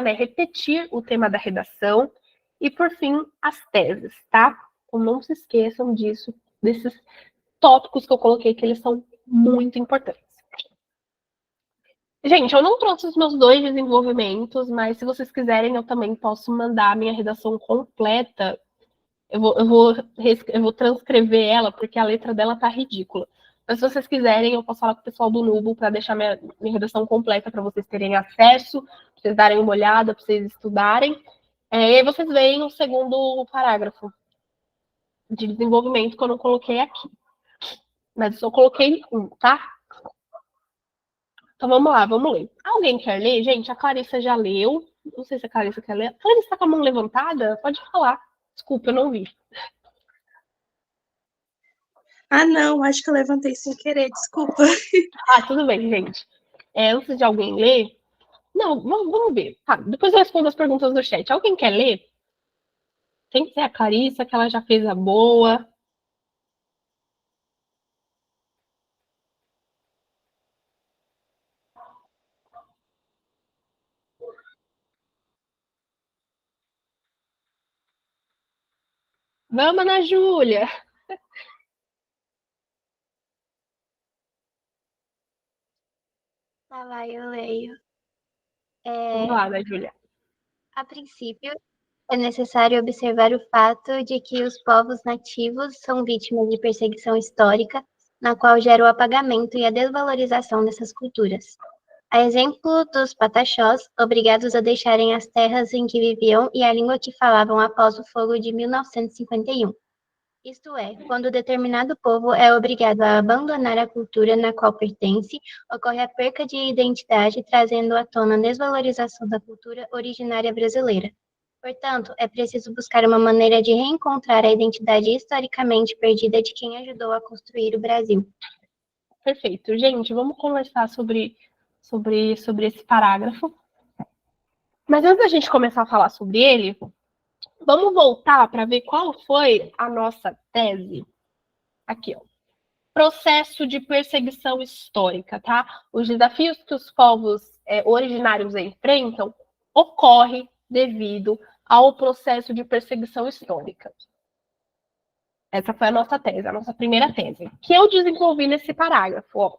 né, repetir o tema da redação e, por fim, as teses, tá? Então não se esqueçam desses tópicos que eu coloquei, que eles são muito importantes. Gente, eu não trouxe os meus 2 desenvolvimentos, mas se vocês quiserem, eu também posso mandar a minha redação completa. Eu vou transcrever ela, porque a letra dela tá ridícula. Mas se vocês quiserem, eu posso falar com o pessoal do Nubo para deixar minha redação completa para vocês terem acesso, para vocês darem uma olhada, para vocês estudarem. E aí vocês veem o segundo parágrafo de desenvolvimento que eu não coloquei aqui. Mas eu só coloquei um, tá? Então vamos lá, vamos ler. Alguém quer ler? Gente, a Clarissa já leu. Não sei se a Clarissa quer ler. A Clarissa está com a mão levantada? Pode falar. Desculpa, eu não vi. Ah, não, acho que eu levantei sem querer, desculpa. Tudo bem, gente. Antes de alguém ler... Não, vamos ver. Tá, depois eu respondo as perguntas do chat. Alguém quer ler? Tem que ser a Clarissa, que ela já fez a boa. Vamos, Ana Júlia! Tá, vai, eu leio. Vamos lá, Ana Júlia. A princípio, é necessário observar o fato de que os povos nativos são vítimas de perseguição histórica, na qual gera o apagamento e a desvalorização dessas culturas. A exemplo dos pataxós, obrigados a deixarem as terras em que viviam e a língua que falavam após o fogo de 1951. Isto é, quando determinado povo é obrigado a abandonar a cultura na qual pertence, ocorre a perca de identidade, trazendo à tona a desvalorização da cultura originária brasileira. Portanto, é preciso buscar uma maneira de reencontrar a identidade historicamente perdida de quem ajudou a construir o Brasil. Perfeito. Gente, vamos conversar sobre esse parágrafo. Mas antes da gente começar a falar sobre ele, vamos voltar para ver qual foi a nossa tese. Aqui, ó. Processo de perseguição histórica, tá? Os desafios que os povos originários enfrentam ocorrem devido ao processo de perseguição histórica. Essa foi a nossa tese, a nossa primeira tese, que eu desenvolvi nesse parágrafo, ó.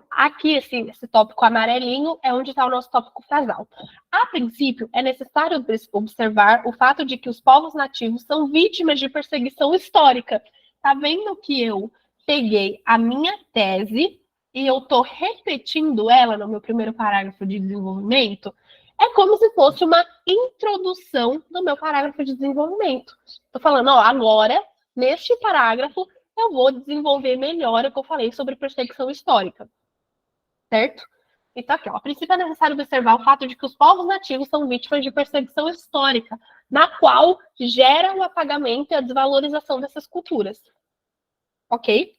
Aqui, esse tópico amarelinho é onde está o nosso tópico frasal. A princípio, é necessário observar o fato de que os povos nativos são vítimas de perseguição histórica. Tá vendo que eu peguei a minha tese e eu estou repetindo ela no meu primeiro parágrafo de desenvolvimento? É como se fosse uma introdução do meu parágrafo de desenvolvimento. Estou falando, ó, agora, neste parágrafo, eu vou desenvolver melhor o que eu falei sobre perseguição histórica. Certo? Então, aqui, ó, a princípio é necessário observar o fato de que os povos nativos são vítimas de perseguição histórica, na qual gera o apagamento e a desvalorização dessas culturas. Ok?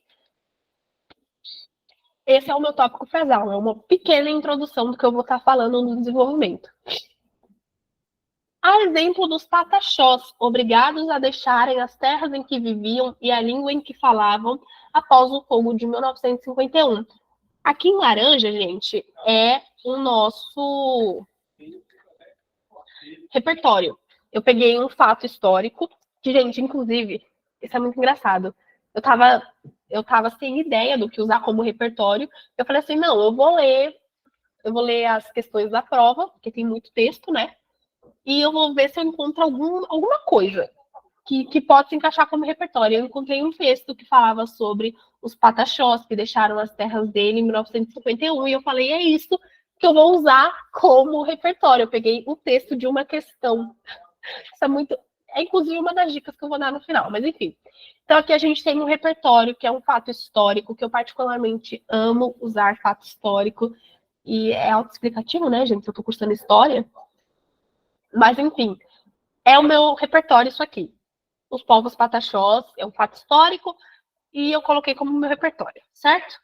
Esse é o meu tópico frasal, é uma pequena introdução do que eu vou estar falando no desenvolvimento. A exemplo dos pataxós, obrigados a deixarem as terras em que viviam e a língua em que falavam após o fogo de 1951. Aqui em laranja, gente, é o nosso repertório. Eu peguei um fato histórico, que, gente, inclusive, isso é muito engraçado. Eu tava sem ideia do que usar como repertório. Eu falei assim, não, eu vou ler as questões da prova, porque tem muito texto, né? E eu vou ver se eu encontro alguma coisa que pode se encaixar como repertório. Eu encontrei um texto que falava sobre os pataxós que deixaram as terras dele em 1951, e eu falei, é isso que eu vou usar como repertório. Eu peguei o texto de uma questão. Isso é inclusive uma das dicas que eu vou dar no final, mas enfim. Então aqui a gente tem um repertório, que é um fato histórico, que eu particularmente amo usar fato histórico, e é autoexplicativo, né, gente? Eu tô cursando história. Mas enfim, é o meu repertório isso aqui. Os povos pataxós é um fato histórico e eu coloquei como meu repertório, certo?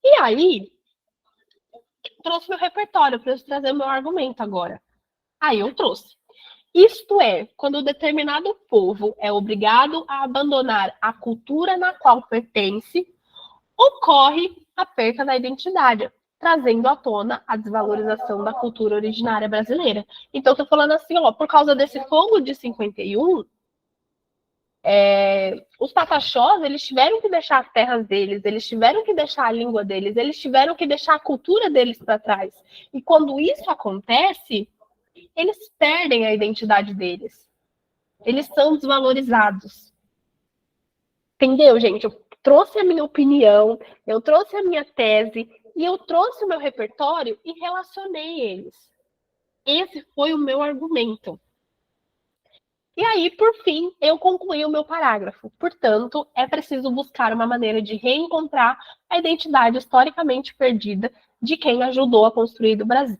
E aí, trouxe meu repertório, para eu trazer meu argumento agora. Aí eu trouxe. Isto é, quando determinado povo é obrigado a abandonar a cultura na qual pertence, ocorre a perda da identidade, trazendo à tona a desvalorização da cultura originária brasileira. Então, estou falando assim, ó, por causa desse fogo de 51, os pataxós, eles tiveram que deixar as terras deles, eles tiveram que deixar a língua deles, eles tiveram que deixar a cultura deles para trás. E quando isso acontece, eles perdem a identidade deles. Eles são desvalorizados. Entendeu, gente? Eu trouxe a minha opinião, eu trouxe a minha tese, e eu trouxe o meu repertório e relacionei eles. Esse foi o meu argumento. E aí, por fim, eu concluí o meu parágrafo. Portanto, é preciso buscar uma maneira de reencontrar a identidade historicamente perdida de quem ajudou a construir o Brasil.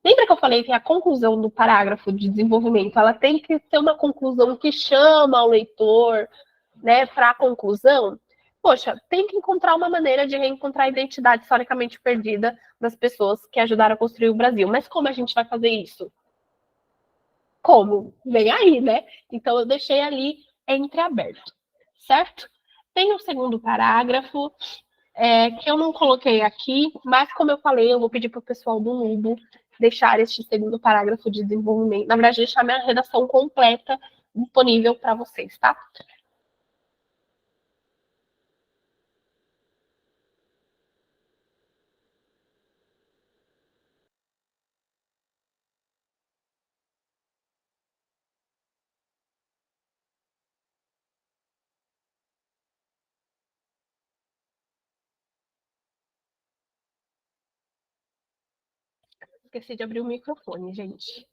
Lembra que eu falei que a conclusão do parágrafo de desenvolvimento, ela tem que ser uma conclusão que chama o leitor, né, para a conclusão? Poxa, tem que encontrar uma maneira de reencontrar a identidade historicamente perdida das pessoas que ajudaram a construir o Brasil. Mas como a gente vai fazer isso? Como? Vem aí, né? Então, eu deixei ali entreaberto, certo? Tem um segundo parágrafo, que eu não coloquei aqui, mas como eu falei, eu vou pedir para o pessoal do Nubo deixar este segundo parágrafo de desenvolvimento, na verdade, deixar minha redação completa disponível para vocês, tá? Esqueci de abrir o microfone, gente.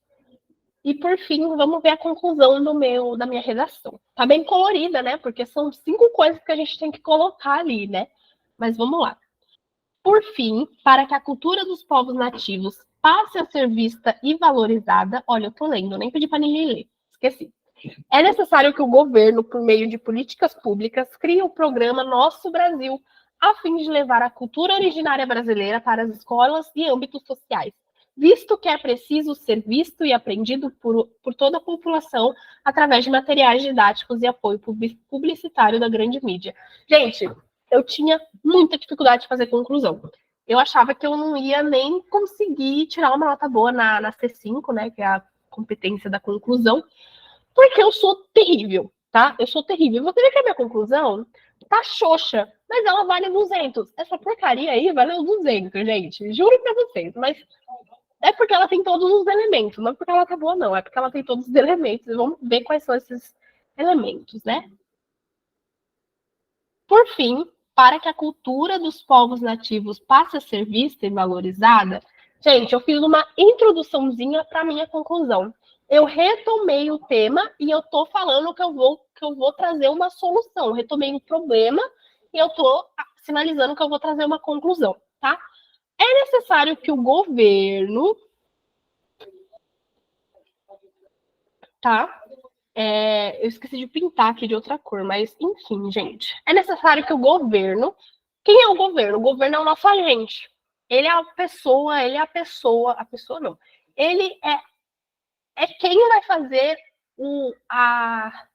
E por fim, vamos ver a conclusão da minha redação. Tá bem colorida, né? Porque são 5 coisas que a gente tem que colocar ali, né? Mas vamos lá. Por fim, para que a cultura dos povos nativos passe a ser vista e valorizada, olha, eu tô lendo, nem pedi para ninguém ler, esqueci. É necessário que o governo, por meio de políticas públicas, crie o programa Nosso Brasil, a fim de levar a cultura originária brasileira para as escolas e âmbitos sociais, visto que é preciso ser visto e aprendido por toda a população através de materiais didáticos e apoio publicitário da grande mídia. Gente, eu tinha muita dificuldade de fazer conclusão. Eu achava que eu não ia nem conseguir tirar uma nota boa na C5, né, que é a competência da conclusão, porque eu sou terrível. tá? Eu sou terrível. Você vê que a minha conclusão tá xoxa, mas ela vale 200. Essa porcaria aí valeu 200, gente. Juro pra vocês. Mas é porque ela tem todos os elementos. Não é porque ela tá boa, não. É porque ela tem todos os elementos. E vamos ver quais são esses elementos, né? Por fim, para que a cultura dos povos nativos passe a ser vista e valorizada, gente, eu fiz uma introduçãozinha para minha conclusão. Eu retomei o tema e eu tô falando que eu vou trazer uma solução. Eu retomei um problema e eu tô sinalizando que eu vou trazer uma conclusão, tá? É necessário que o governo, tá? Eu esqueci de pintar aqui de outra cor, mas enfim, gente. É necessário que o governo. Quem é o governo? O governo é o nosso agente. Ele é a pessoa, ele é a pessoa. A pessoa não. Ele é quem vai fazer a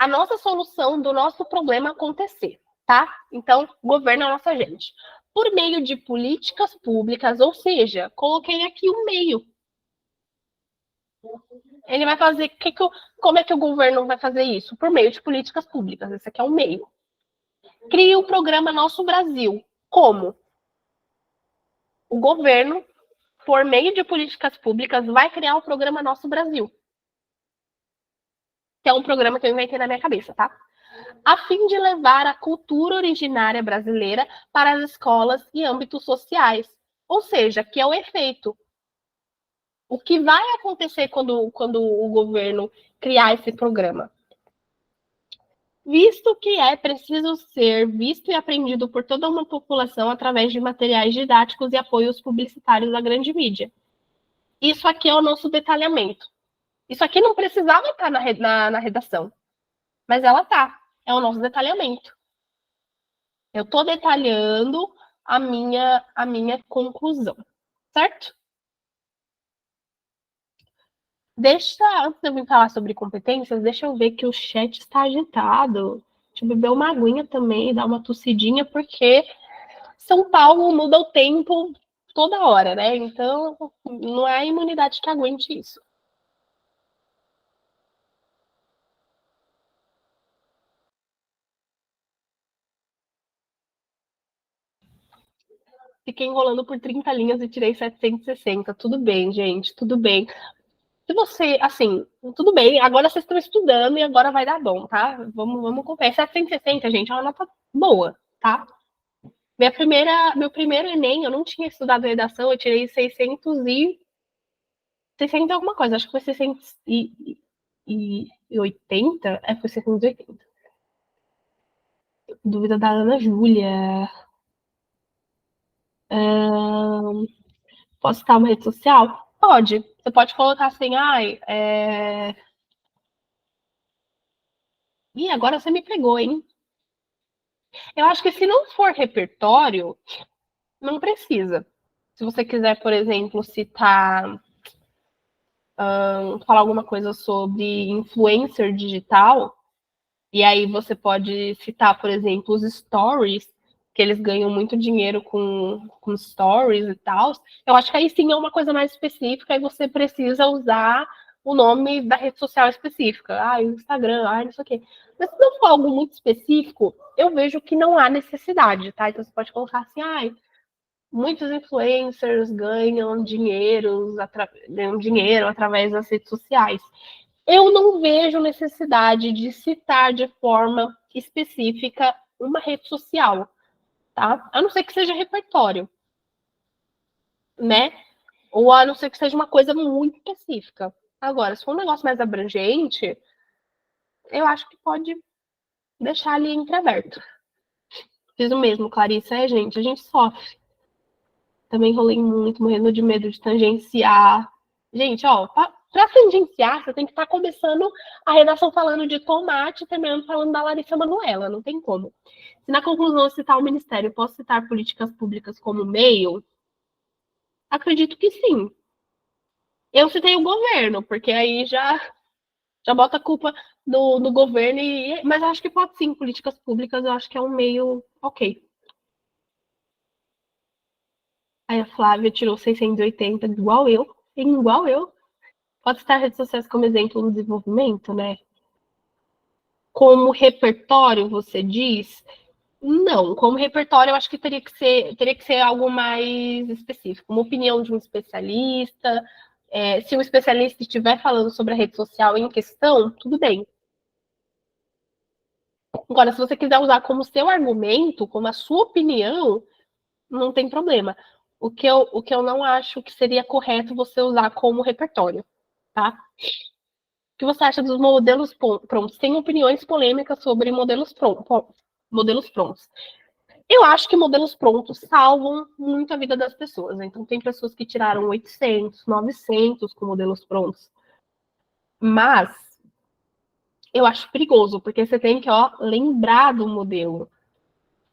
nossa solução do nosso problema acontecer, tá? Então, o governo é o nosso agente. Por meio de políticas públicas, ou seja, coloquei aqui um meio. Ele vai fazer. Como é que o governo vai fazer isso? Por meio de políticas públicas. Esse aqui é um meio. Cria o programa Nosso Brasil. Como? O governo, por meio de políticas públicas, vai criar o programa Nosso Brasil. Que é um programa que eu inventei na minha cabeça, tá? A fim de levar a cultura originária brasileira para as escolas e âmbitos sociais. Ou seja, que é o efeito. O que vai acontecer quando o governo criar esse programa? Visto que é preciso ser visto e aprendido por toda uma população através de materiais didáticos e apoios publicitários da grande mídia. Isso aqui é o nosso detalhamento. Isso aqui não precisava estar na redação, mas ela está. É o nosso detalhamento. Eu estou detalhando a minha conclusão, certo? Antes de eu vir falar sobre competências, deixa eu ver que o chat está agitado. Deixa eu beber uma aguinha também, dar uma tossidinha, porque São Paulo muda o tempo toda hora, né? Então, não é a imunidade que aguente isso. Fiquei enrolando por 30 linhas e tirei 760. Tudo bem, gente, tudo bem. Se você, assim, tudo bem, agora vocês estão estudando e agora vai dar bom, tá? Vamos confiar. 760, gente, é uma nota boa, tá? Meu primeiro Enem, eu não tinha estudado redação, eu tirei 600 alguma coisa, acho que foi 680, foi 680. Dúvida da Ana Júlia. Posso citar uma rede social? Pode. Você pode colocar assim, Ih, agora você me pegou, hein? Eu acho que se não for repertório, não precisa. Se você quiser, por exemplo, citar, falar alguma coisa sobre influencer digital, e aí você pode citar, por exemplo, os stories, que eles ganham muito dinheiro com stories e tal. Eu acho que aí sim é uma coisa mais específica e você precisa usar o nome da rede social específica. O Instagram, não sei o quê. Mas se não for algo muito específico, eu vejo que não há necessidade, tá? Então você pode colocar assim, muitos influencers ganham dinheiro através das redes sociais. Eu não vejo necessidade de citar de forma específica uma rede social, tá? A não ser que seja repertório, né? Ou a não ser que seja uma coisa muito específica. Agora, se for um negócio mais abrangente, eu acho que pode deixar ali entreaberto. Fiz o mesmo, Clarissa, gente, a gente sofre. Também enrolei muito, morrendo de medo de tangenciar. Gente, para tangenciar, você tem que estar começando a redação falando de tomate e terminando falando da Larissa Manoela, não tem como. Se na conclusão eu citar o Ministério, posso citar políticas públicas como meio? Acredito que sim. Eu citei o governo, porque aí já bota a culpa no governo, mas acho que pode sim, políticas públicas, eu acho que é um meio ok. Aí a Flávia tirou 680, igual eu. Pode citar redes sociais como exemplo no desenvolvimento, né? como repertório, você diz? Não, como repertório eu acho que teria que ser algo mais específico, uma opinião de um especialista. Se o especialista estiver falando sobre a rede social em questão, tudo bem. Agora, se você quiser usar como seu argumento, como a sua opinião, não tem problema. O que eu não acho que seria correto você usar como repertório, tá? O que você acha dos modelos prontos? Tem opiniões polêmicas sobre modelos prontos. Eu acho que modelos prontos salvam muito a vida das pessoas. Então, tem pessoas que tiraram 800, 900 com modelos prontos. Mas eu acho perigoso, porque você tem que lembrar do modelo.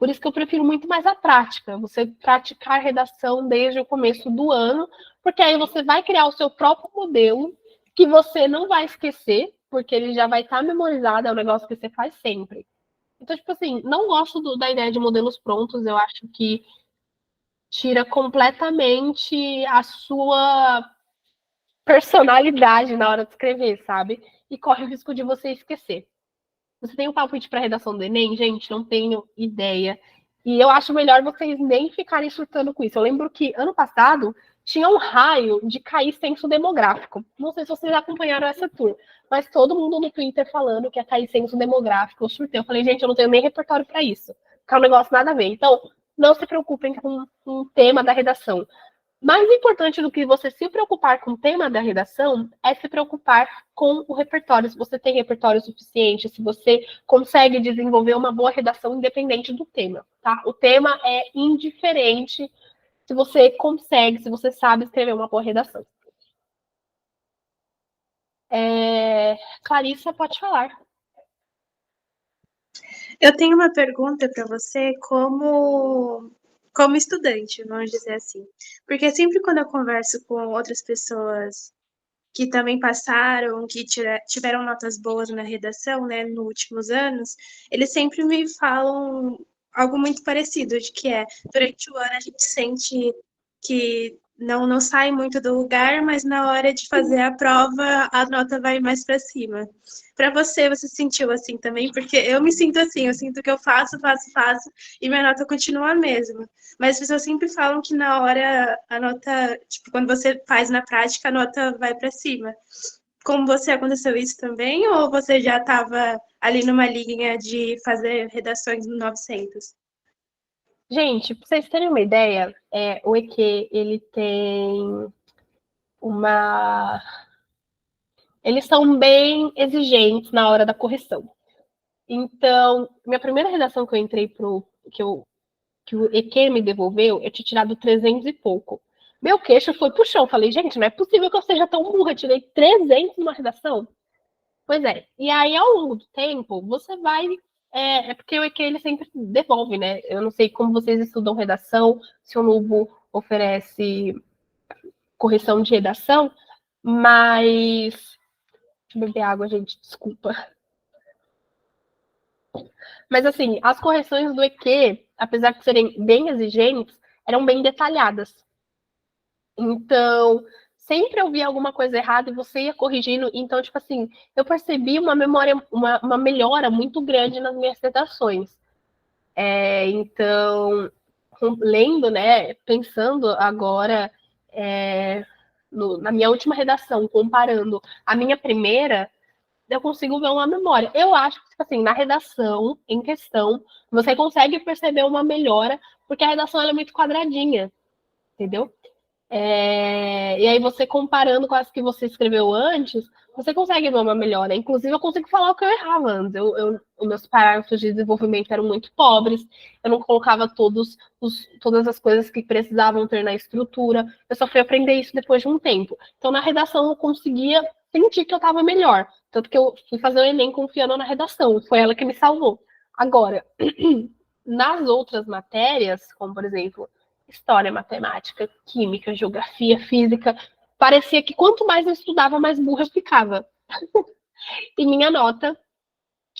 Por isso que eu prefiro muito mais a prática. Você praticar redação desde o começo do ano, porque aí você vai criar o seu próprio modelo, que você não vai esquecer, porque ele já vai estar memorizado, é um negócio que você faz sempre. Então, tipo assim, não gosto da ideia de modelos prontos, eu acho que tira completamente a sua personalidade na hora de escrever, sabe? E corre o risco de você esquecer. Você tem um palpite para redação do Enem? Gente, não tenho ideia. E eu acho melhor vocês nem ficarem surtando com isso. Eu lembro que ano passado tinha um raio de cair censo demográfico. Não sei se vocês acompanharam essa tour, mas todo mundo no Twitter falando que ia cair censo demográfico. Eu surtei. Eu falei, gente, eu não tenho nem repertório para isso. Que é um negócio nada a ver. Então, não se preocupem com o tema da redação. Mais importante do que você se preocupar com o tema da redação é se preocupar com o repertório. Se você tem repertório suficiente, se você consegue desenvolver uma boa redação independente do tema, tá? O tema é indiferente se você consegue, se você sabe escrever uma boa redação. Clarissa, pode falar. Eu tenho uma pergunta para você como estudante, vamos dizer assim. Porque sempre quando eu converso com outras pessoas que também passaram, que tiveram notas boas na redação, né, nos últimos anos, eles sempre me falam algo muito parecido, de que durante o ano a gente sente que não sai muito do lugar, mas na hora de fazer a prova, a nota vai mais para cima. Para você se sentiu assim também? Porque eu me sinto assim, eu sinto que eu faço, e minha nota continua a mesma. Mas as pessoas sempre falam que na hora a nota, tipo, quando você faz na prática, a nota vai para cima. Com você aconteceu isso também? Ou você já estava ali numa linha de fazer redações no 900? Gente, para vocês terem uma ideia, o EQ, ele tem uma... Eles são bem exigentes na hora da correção. Então, minha primeira redação que eu entrei que o EQ me devolveu, eu tinha tirado 300 e pouco. Meu queixo foi pro chão. Falei, gente, não é possível que eu seja tão burra. Eu tirei 300 numa redação. Pois é. E aí, ao longo do tempo, você vai... porque o EQ, ele sempre devolve, né? Eu não sei como vocês estudam redação, se o Nubo oferece correção de redação, mas... Deixa eu beber água, gente, desculpa. Mas, assim, as correções do EQ, apesar de serem bem exigentes, eram bem detalhadas. Então, sempre eu via alguma coisa errada e você ia corrigindo. Então, tipo assim, eu percebi uma melhora muito grande nas minhas redações. Então, lendo, né, pensando agora na minha última redação, comparando a minha primeira, eu consigo ver uma memória. Eu acho que, tipo assim, na redação em questão, você consegue perceber uma melhora, porque a redação ela é muito quadradinha, entendeu? E aí você comparando com as que você escreveu antes, você consegue ver uma melhora. Inclusive, eu consigo falar o que eu errava antes. Os meus parágrafos de desenvolvimento eram muito pobres, eu não colocava todas as coisas que precisavam ter na estrutura. Eu só fui aprender isso depois de um tempo. Então, na redação, eu conseguia sentir que eu estava melhor. Tanto que eu fui fazer o Enem confiando na redação. Foi ela que me salvou. Agora, nas outras matérias, como, por exemplo, história, matemática, química, geografia, física, parecia que quanto mais eu estudava, mais burra eu ficava. E minha nota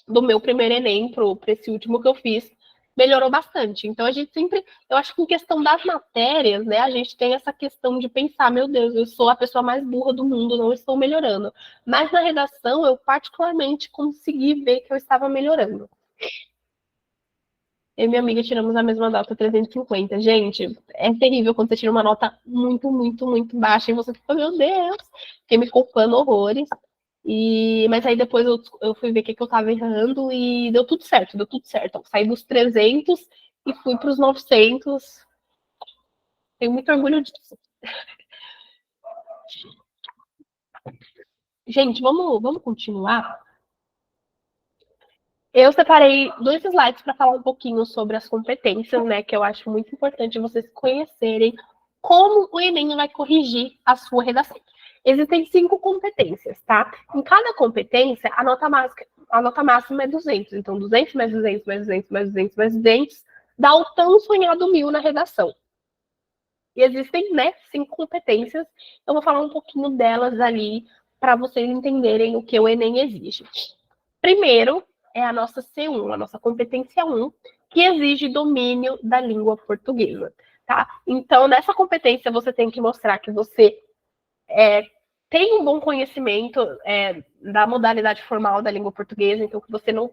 do meu primeiro Enem para esse último que eu fiz melhorou bastante. Então, a gente sempre, eu acho que em questão das matérias, né, a gente tem essa questão de pensar, meu Deus, eu sou a pessoa mais burra do mundo, não estou melhorando. Mas na redação, eu particularmente consegui ver que eu estava melhorando. Eu e minha amiga tiramos a mesma nota, 350. Gente, é terrível quando você tira uma nota muito, muito, muito baixa e você fica, meu Deus, fiquei me culpando horrores. Mas aí depois eu fui ver o que eu tava errando e deu tudo certo, deu tudo certo. Eu saí dos 300 e fui para os 900. Tenho muito orgulho disso. Gente, vamos continuar? Eu separei 2 slides para falar um pouquinho sobre as competências, né? Que eu acho muito importante vocês conhecerem como o Enem vai corrigir a sua redação. Existem 5 competências, tá? Em cada competência, a nota máxima é 200. Então, 200 mais 200 mais 200 mais 200 mais 200 dá o tão sonhado 1000 na redação. E existem, né, 5 competências. Eu vou falar um pouquinho delas ali para vocês entenderem o que o Enem exige. Primeiro, é a nossa C1, a nossa competência 1, que exige domínio da língua portuguesa, tá? Então, nessa competência, você tem que mostrar que você tem um bom conhecimento da modalidade formal da língua portuguesa, então que você não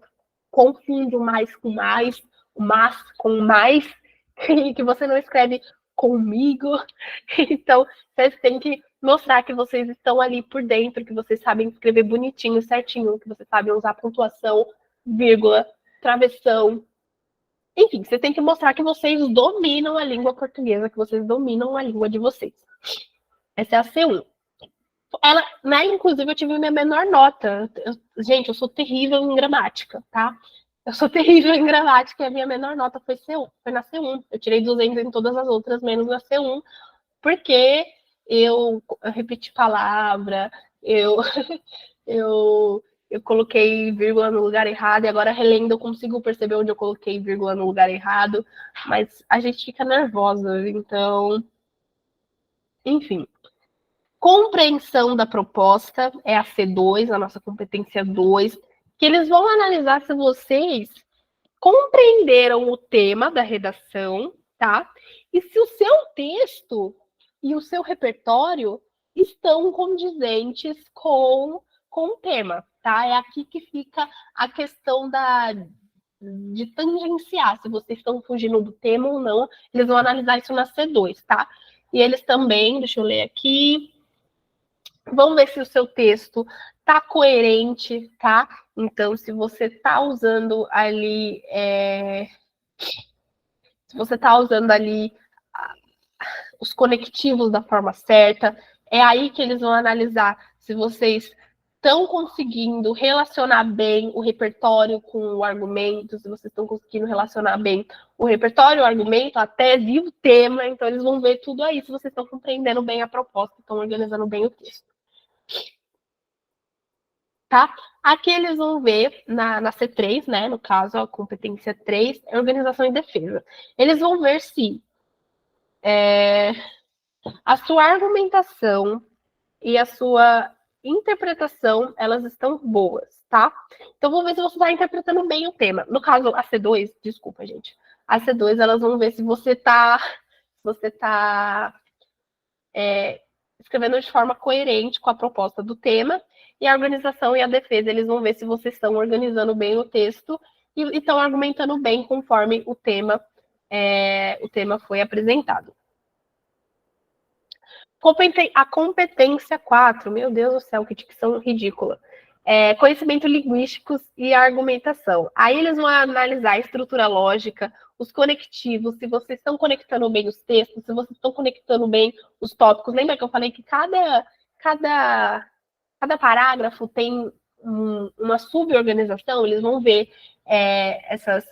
confunde o mais com mais, o mas com mais, que você não escreve comigo. Então, vocês têm que mostrar que vocês estão ali por dentro, que vocês sabem escrever bonitinho, certinho, que vocês sabem usar pontuação, vírgula, travessão. Enfim, vocês têm que mostrar que vocês dominam a língua portuguesa, que vocês dominam a língua de vocês. Essa é a C1. Ela, né, inclusive, eu tive minha menor nota. Gente, eu sou terrível em gramática, tá? Eu sou terrível em gramática e a minha menor nota foi C1, foi na C1. Eu tirei 200 em todas as outras, menos na C1, porque eu repeti palavra, eu, eu coloquei vírgula no lugar errado, e agora relendo eu consigo perceber onde eu coloquei vírgula no lugar errado, mas a gente fica nervosa, então... Enfim. Compreensão da proposta é a C2, a nossa competência 2, que eles vão analisar se vocês compreenderam o tema da redação, tá? E se o seu texto e o seu repertório estão condizentes com o tema, tá? É aqui que fica a questão de tangenciar, se vocês estão fugindo do tema ou não. Eles vão analisar isso na C2, tá? E eles também, deixa eu ler aqui, vão ver se o seu texto está coerente, tá? Então, se você está usando ali, se você está usando ali os conectivos da forma certa, é aí que eles vão analisar se vocês estão conseguindo relacionar bem o repertório com o argumento, se vocês estão conseguindo relacionar bem o repertório, o argumento, a tese e o tema. Então, eles vão ver tudo aí, se vocês estão compreendendo bem a proposta, estão organizando bem o texto. Tá? Aqui eles vão ver na C3, né? No caso, a competência 3 é organização e defesa. Eles vão ver se a sua argumentação e a sua interpretação, elas estão boas, tá? Então, vou ver se você está interpretando bem o tema. No caso, a C2, desculpa, gente. A C2, elas vão ver se você está escrevendo de forma coerente com a proposta do tema. E a organização e a defesa, eles vão ver se vocês estão organizando bem o texto e estão argumentando bem conforme o tema foi apresentado. A competência 4, meu Deus do céu, que dicção ridícula. Conhecimento linguísticos e argumentação. Aí eles vão analisar a estrutura lógica, os conectivos, se vocês estão conectando bem os textos, se vocês estão conectando bem os tópicos. Lembra que eu falei que cada parágrafo tem uma suborganização? Eles vão ver essas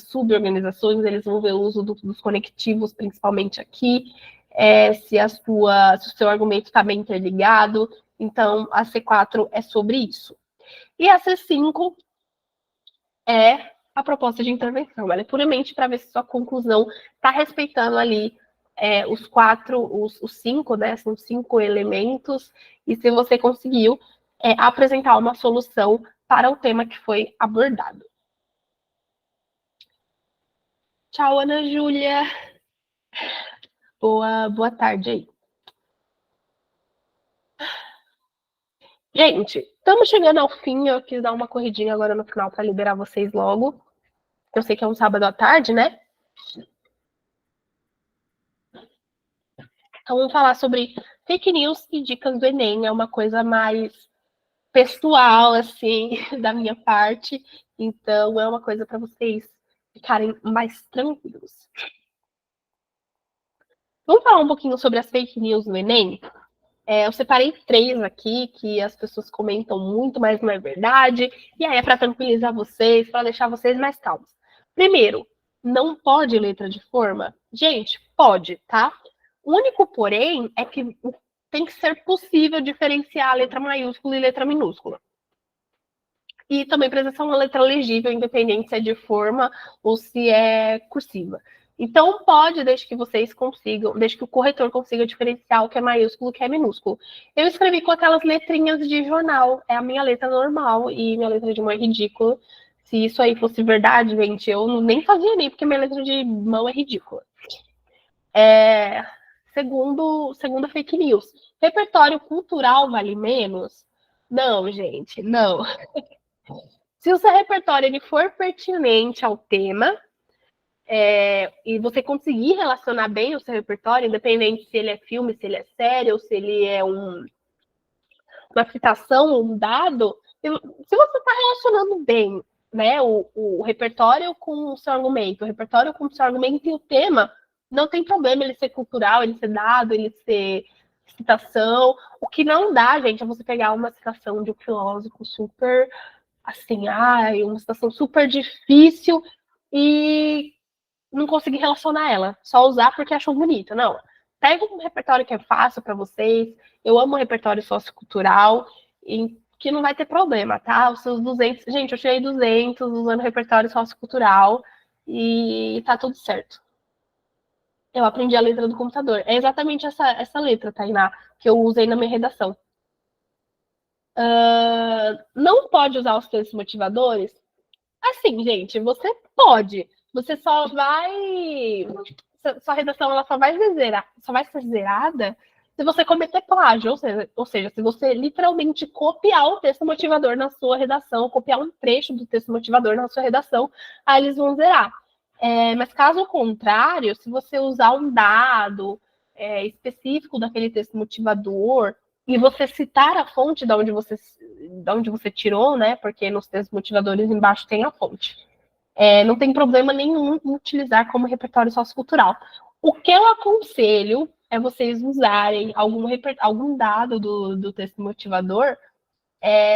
suborganizações, eles vão ver o uso dos conectivos, principalmente aqui, se o seu argumento está bem interligado. Então, a C4 é sobre isso. E a C5 é a proposta de intervenção. Ela é puramente para ver se sua conclusão está respeitando ali os 5, né? São 5 elementos, e se você conseguiu apresentar uma solução para o tema que foi abordado. Tchau, Ana Júlia. Boa tarde aí. Gente, estamos chegando ao fim. Eu quis dar uma corridinha agora no final para liberar vocês logo. Eu sei que é um sábado à tarde, né? Então vamos falar sobre fake news e dicas do Enem. É uma coisa mais pessoal, assim, da minha parte. Então é uma coisa para vocês ficarem mais tranquilos. Vamos falar um pouquinho sobre as fake news no Enem? Eu separei 3 aqui que as pessoas comentam muito, mas não é verdade. E aí é para tranquilizar vocês, para deixar vocês mais calmos. Primeiro, não pode letra de forma? Gente, pode, tá? O único porém é que tem que ser possível diferenciar a letra maiúscula e letra minúscula. E também precisa ser uma letra legível, independente se é de forma ou se é cursiva. Então, pode, desde que vocês consigam, desde que o corretor consiga diferenciar o que é maiúsculo e o que é minúsculo. Eu escrevi com aquelas letrinhas de jornal, é a minha letra normal e minha letra de mão é ridícula. Se isso aí fosse verdade, gente, eu nem fazia nem, porque minha letra de mão é ridícula. Segunda fake news. Repertório cultural vale menos? Não, gente, não. Se o seu repertório ele for pertinente ao tema, e você conseguir relacionar bem o seu repertório, independente se ele é filme, se ele é série, ou se ele é uma citação, um dado, se você está relacionando bem, né, o repertório com o seu argumento, o repertório com o seu argumento e o tema, não tem problema ele ser cultural, ele ser dado, ele ser citação. O que não dá, gente, é você pegar uma citação de um filósofo super assim, uma citação super difícil e não conseguir relacionar ela, só usar porque achou bonita. Não. Pega um repertório que é fácil para vocês. Eu amo repertório sociocultural e que não vai ter problema, tá? Os seus 200, gente, eu tirei 200 usando repertório sociocultural e tá tudo certo. Eu aprendi a letra do computador. É exatamente essa letra, Tainá, que eu usei na minha redação. Não pode usar os textos motivadores? Assim, gente, você pode. Você só vai. Sua redação ela só vai ser zerada se você cometer plágio. Ou seja, se você literalmente copiar o texto motivador na sua redação, copiar um trecho do texto motivador na sua redação, aí eles vão zerar. Mas caso contrário, se você usar um dado específico daquele texto motivador e você citar a fonte de onde você tirou, né? Porque nos textos motivadores embaixo tem a fonte. Não tem problema nenhum em utilizar como repertório sociocultural. O que eu aconselho é vocês usarem algum dado do texto motivador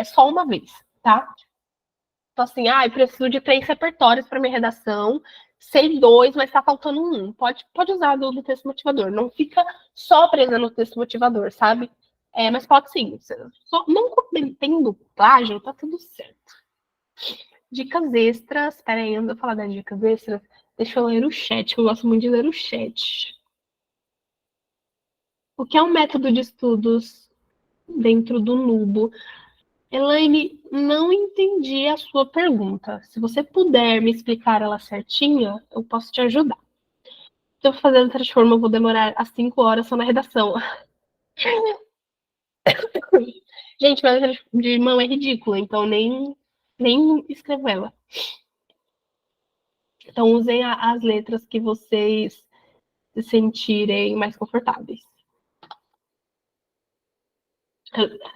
só uma vez, tá? Então, assim, eu preciso de 3 repertórios para minha redação, sei 2, mas está faltando um. Pode usar do texto motivador. Não fica só presa no texto motivador, sabe? Mas pode sim. Só não tendo plágio, tá tudo certo. Dicas extras. Peraí, antes de eu falar das dicas extras, deixa eu ler o chat, eu gosto muito de ler o chat. O que é um método de estudos dentro do Nubo? Elaine, não entendi a sua pergunta. Se você puder me explicar ela certinha, eu posso te ajudar. Se eu fazendo transforma, eu vou demorar as 5 horas só na redação. Gente, minha letra de mão é ridícula, então nem escrevo ela. Então usem as letras que vocês se sentirem mais confortáveis.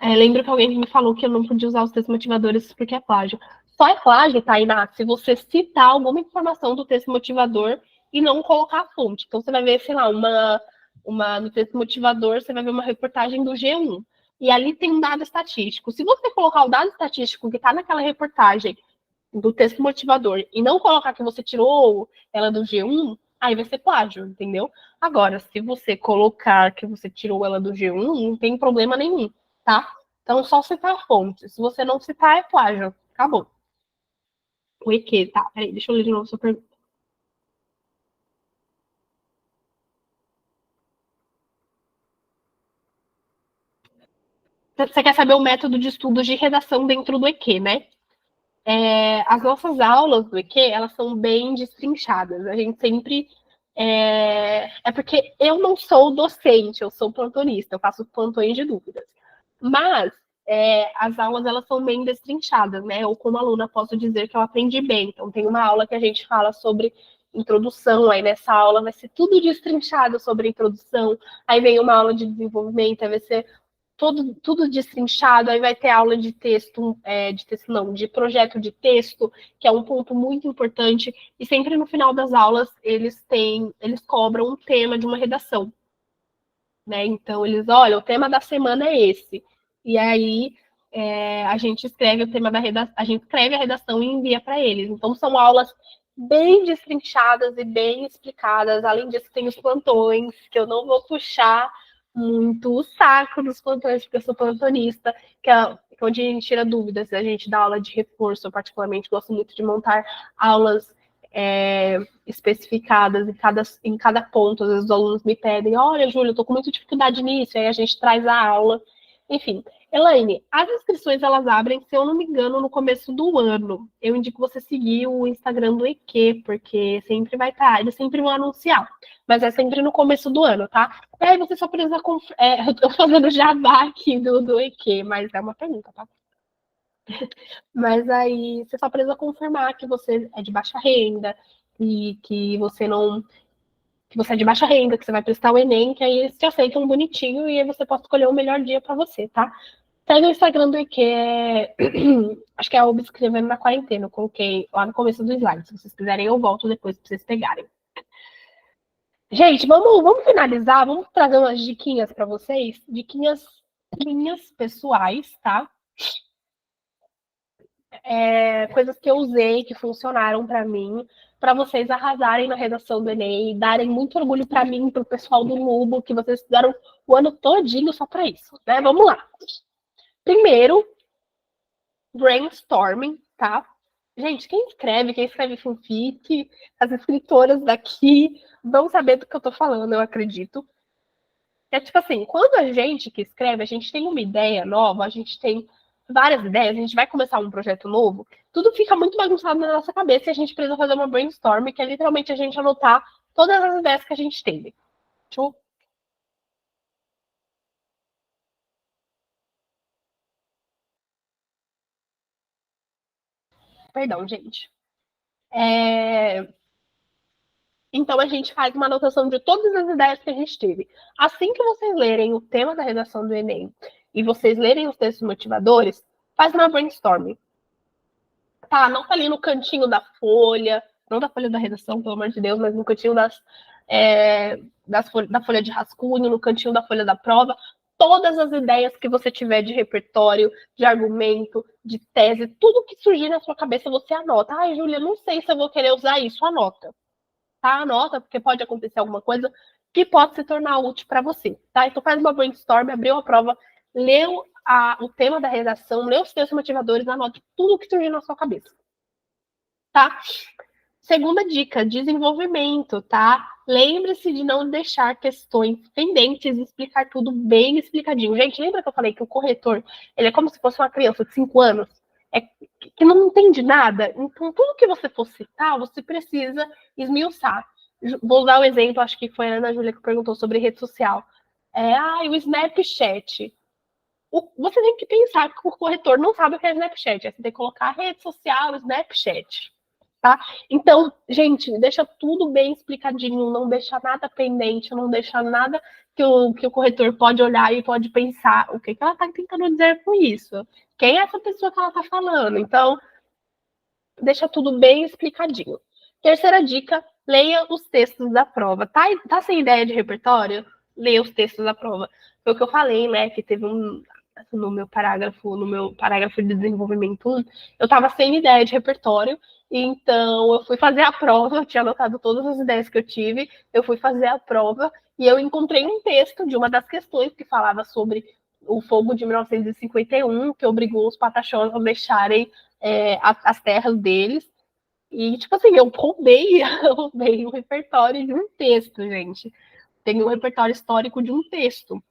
Lembro que alguém me falou que eu não podia usar os textos motivadores porque é plágio. Só é plágio, Tainá, se você citar alguma informação do texto motivador e não colocar a fonte. Então, você vai ver, sei lá, no texto motivador, você vai ver uma reportagem do G1. E ali tem um dado estatístico. Se você colocar o dado estatístico que está naquela reportagem do texto motivador e não colocar que você tirou ela do G1, aí vai ser plágio, entendeu? Agora, se você colocar que você tirou ela do G1, não tem problema nenhum, tá? Então, só citar a fonte. Se você não citar, é plágio. Acabou. O EQ, tá? Peraí, deixa eu ler de novo a sua pergunta. Você quer saber o método de estudos de redação dentro do EQ, né? as nossas aulas do EQ, elas são bem destrinchadas. A gente sempre... É porque eu não sou docente, eu sou plantonista, eu faço plantões de dúvidas. Mas as aulas, elas são bem destrinchadas, né? Eu, como aluna, posso dizer que eu aprendi bem. Então, tem uma aula que a gente fala sobre introdução, aí nessa aula vai ser tudo destrinchado sobre introdução, aí vem uma aula de desenvolvimento, aí vai ser tudo destrinchado, aí vai ter aula de texto, de projeto de texto, que é um ponto muito importante, e sempre no final das aulas eles cobram um tema de uma redação, né? Então olha, o tema da semana é esse. E aí a gente escreve o tema da redação, a gente escreve a redação e envia para eles. Então são aulas bem destrinchadas e bem explicadas. Além disso, tem os plantões, que eu não vou puxar muito o saco dos plantões, porque eu sou plantonista, que é onde a gente tira dúvidas, a gente dá aula de reforço. Eu particularmente gosto muito de montar aulas especificadas em cada ponto. Às vezes os alunos me pedem, olha, Júlia, eu tô com muita dificuldade nisso, aí a gente traz a aula. Enfim, Elaine, as inscrições elas abrem, se eu não me engano, no começo do ano. Eu indico você seguir o Instagram do EQ, porque sempre vai estar, eles sempre vão anunciar, mas é sempre no começo do ano, tá? E aí você só precisa... eu tô fazendo jabá aqui do EQ, mas é uma pergunta, tá? Mas aí você só precisa confirmar que você é de baixa renda e que você não... que você é de baixa renda, que você vai prestar o Enem, que aí eles te aceitam bonitinho e aí você pode escolher o melhor dia para você, tá? Segue o Instagram do IQ, acho que é o Escrevendo na Quarentena, eu coloquei lá no começo do slide. Se vocês quiserem, eu volto depois para vocês pegarem. Gente, vamos finalizar, vamos trazer umas diquinhas para vocês, diquinhas minhas pessoais, tá? Coisas que eu usei, que funcionaram para mim, para vocês arrasarem na redação do Enem, darem muito orgulho para mim, para o pessoal do Nubo, que vocês estudaram o ano todinho só para isso, né? Vamos lá. Primeiro, brainstorming, tá? Gente, quem escreve fanfic, as escritoras daqui vão saber do que eu tô falando, eu acredito. É tipo assim, quando a gente que escreve, a gente tem uma ideia nova, a gente tem várias ideias, a gente vai começar um projeto novo, tudo fica muito bagunçado na nossa cabeça e a gente precisa fazer uma brainstorm, que é literalmente a gente anotar todas as ideias que a gente teve. Deixa eu... Perdão, gente. Então, a gente faz uma anotação de todas as ideias que a gente teve. Assim que vocês lerem o tema da redação do Enem e vocês lerem os textos motivadores, faz uma brainstorming. Tá, não tá ali no cantinho da folha, não da folha da redação, pelo amor de Deus, mas no cantinho da folha de rascunho, no cantinho da folha da prova, todas as ideias que você tiver de repertório, de argumento, de tese, tudo que surgir na sua cabeça, você anota. Ai, Júlia, não sei se eu vou querer usar isso, anota. Tá? Anota, porque pode acontecer alguma coisa que pode se tornar útil para você, tá? Então faz uma brainstorm, abriu a prova, leu o tema da redação, leu os textos motivadores, anote tudo que surgir na sua cabeça, tá? Segunda dica, desenvolvimento, tá? Lembre-se de não deixar questões pendentes e explicar tudo bem explicadinho. Gente, lembra que eu falei que o corretor, ele é como se fosse uma criança de 5 anos, que não entende nada? Então, tudo que você for citar, você precisa esmiuçar. Vou usar o exemplo, acho que foi a Ana Júlia que perguntou sobre rede social. O Snapchat. Você tem que pensar que o corretor não sabe o que é Snapchat. Você tem que colocar rede social, Snapchat. Tá? Então, gente, deixa tudo bem explicadinho, não deixa nada pendente, não deixa nada que o corretor pode olhar e pode pensar o que ela está tentando dizer com isso. Quem é essa pessoa que ela está falando? Então, deixa tudo bem explicadinho. Terceira dica, leia os textos da prova. Tá sem ideia de repertório? Leia os textos da prova. Foi o que eu falei, né? Que teve no meu parágrafo de desenvolvimento 1, eu estava sem ideia de repertório, então eu fui fazer a prova, eu tinha anotado todas as ideias que eu tive, eu fui fazer a prova e eu encontrei um texto de uma das questões que falava sobre o fogo de 1951, que obrigou os pataxós a deixarem as terras deles. E, tipo assim, eu roubei o repertório de um texto, gente. Tem um repertório histórico de um texto.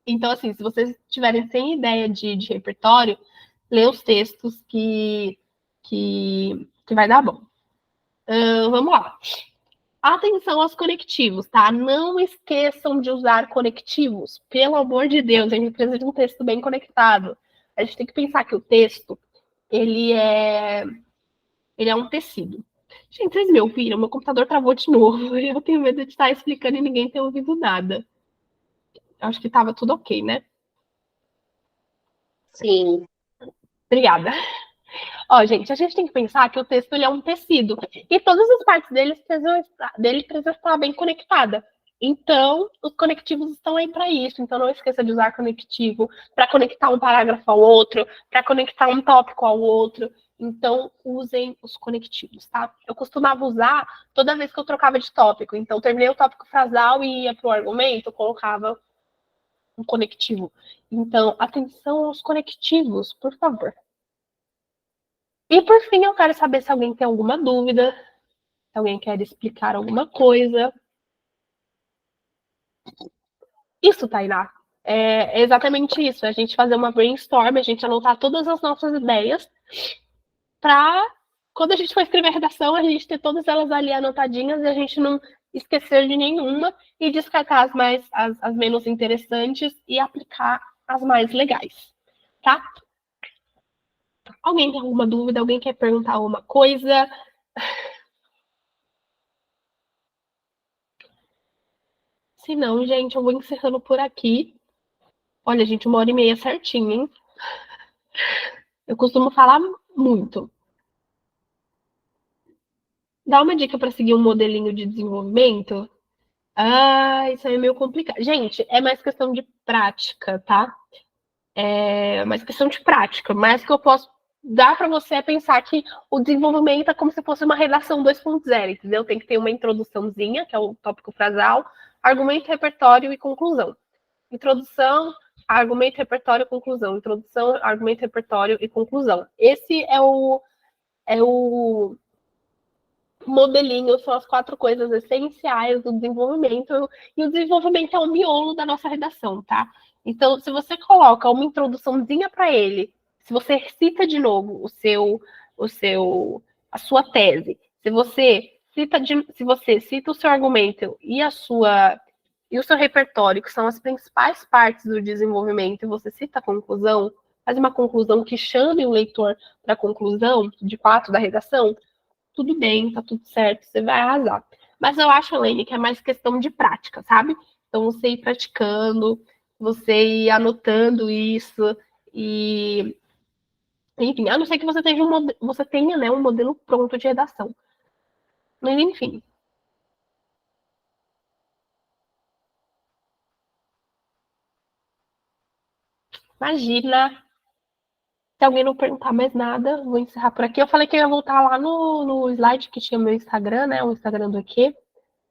Então, assim, se vocês tiverem sem ideia de repertório, Lê os textos que vai dar bom. Vamos lá. Atenção aos conectivos, tá? Não esqueçam de usar conectivos. Pelo amor de Deus, a gente precisa de um texto bem conectado. A gente tem que pensar que o texto, ele é um tecido. Gente, vocês me ouviram? Meu computador travou de novo. Eu tenho medo de estar explicando e ninguém ter ouvido nada. Acho que estava tudo ok, né? Sim. Obrigada. Ó, gente, a gente tem que pensar que o texto ele é um tecido e todas as partes dele precisam estar bem conectadas. Então, os conectivos estão aí para isso. Então, não esqueça de usar conectivo para conectar um parágrafo ao outro, para conectar um tópico ao outro. Então, usem os conectivos, tá? Eu costumava usar toda vez que eu trocava de tópico. Então, terminei o tópico frasal e ia para o argumento, eu colocava um conectivo. Então, atenção aos conectivos, por favor. E por fim, eu quero saber se alguém tem alguma dúvida, se alguém quer explicar alguma coisa. Isso, Tainá, é exatamente isso. A gente fazer uma brainstorm, a gente anotar todas as nossas ideias, para quando a gente for escrever a redação, a gente ter todas elas ali anotadinhas e a gente não esquecer de nenhuma e descartar as menos interessantes e aplicar as mais legais, tá? Alguém tem alguma dúvida? Alguém quer perguntar alguma coisa? Se não, gente, eu vou encerrando por aqui. Olha, gente, 1h30 certinho, hein? Eu costumo falar muito. Dá uma dica para seguir um modelinho de desenvolvimento? Ah, isso aí é meio complicado. Gente, é mais questão de prática, tá? É mais questão de prática. Mas que eu posso dar para você é pensar que o desenvolvimento é como se fosse uma redação 2.0, entendeu? Tem que ter uma introduçãozinha, que é o tópico frasal, argumento, repertório e conclusão. Introdução, argumento, repertório, conclusão. Introdução, argumento, repertório e conclusão. Esse é o modelinho, são as 4 coisas essenciais do desenvolvimento. E o desenvolvimento é o miolo da nossa redação, tá? Então, se você coloca uma introduçãozinha para ele, se você cita de novo a sua tese, se você cita o seu argumento e o seu repertório, que são as principais partes do desenvolvimento, e você cita a conclusão, faz uma conclusão que chame o leitor para a conclusão, de fato, da redação, tudo bem, tá tudo certo, você vai arrasar. Mas eu acho, Elaine, que é mais questão de prática, sabe? Então, você ir praticando, você ir anotando isso, e enfim, a não ser que você tenha, né, um modelo pronto de redação. Mas enfim. Imagina. Se alguém não perguntar mais nada, vou encerrar por aqui. Eu falei que eu ia voltar lá no slide que tinha meu Instagram, né? O Instagram do EQ.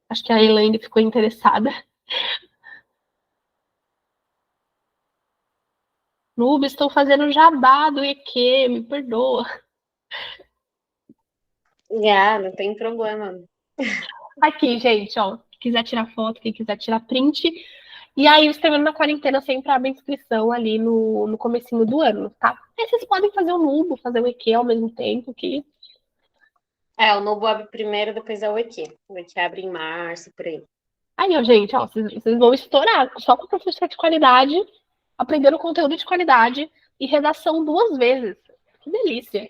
Acho que a Elaine ficou interessada. Noob, estou fazendo jabá do EQ, me perdoa. Ah, não tem problema. Aqui, gente, ó. Quem quiser tirar foto, quem quiser tirar print. E aí, o Escrevendo na Quarentena sempre abre inscrição ali no comecinho do ano, tá? Aí vocês podem fazer o Nubo, fazer o EQ ao mesmo tempo que... O Novo abre primeiro, depois é o EQ. O EQ abre em março, por aí. Aí, ó, gente, ó, vocês vão estourar. Só com professor de qualidade, aprendendo conteúdo de qualidade e redação 2 vezes. Que delícia.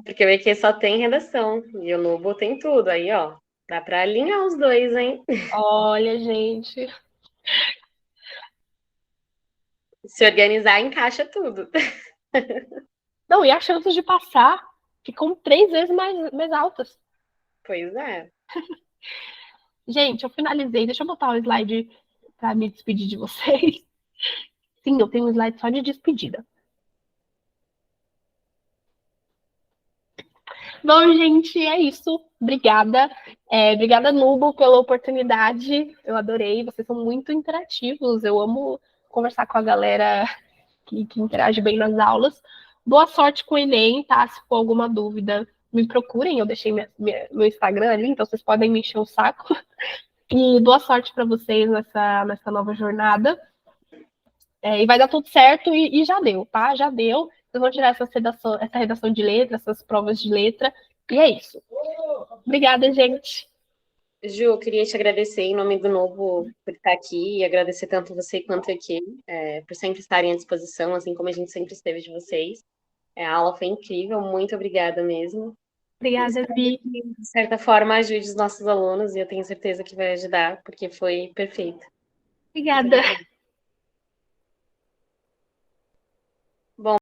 Porque o EQ só tem redação e o Novo tem tudo. Aí, ó, dá para alinhar os dois, hein? Olha, gente. Se organizar, encaixa tudo. Não, e as chances de passar ficam 3 vezes mais altas. Pois é. Gente, eu finalizei. Deixa eu botar o slide para me despedir de vocês. Sim, eu tenho um slide só de despedida. Bom, gente, é isso. Obrigada. Obrigada, Nubo, pela oportunidade. Eu adorei. Vocês são muito interativos. Eu amo conversar com a galera que interage bem nas aulas. Boa sorte com o Enem, tá? Se for alguma dúvida, me procurem. Eu deixei meu Instagram ali, então vocês podem me encher o saco. E boa sorte para vocês nessa nova jornada. E vai dar tudo certo e já deu, tá? Já deu. Vocês vão tirar essa redação de letra, essas provas de letra. E é isso. Obrigada, gente. Ju, eu queria te agradecer em nome do Novo por estar aqui e agradecer tanto você quanto a equipe, por sempre estarem à disposição, assim como a gente sempre esteve de vocês. A aula foi incrível, muito obrigada mesmo. Obrigada, Vi. De certa forma, ajude os nossos alunos e eu tenho certeza que vai ajudar, porque foi perfeito. Obrigada.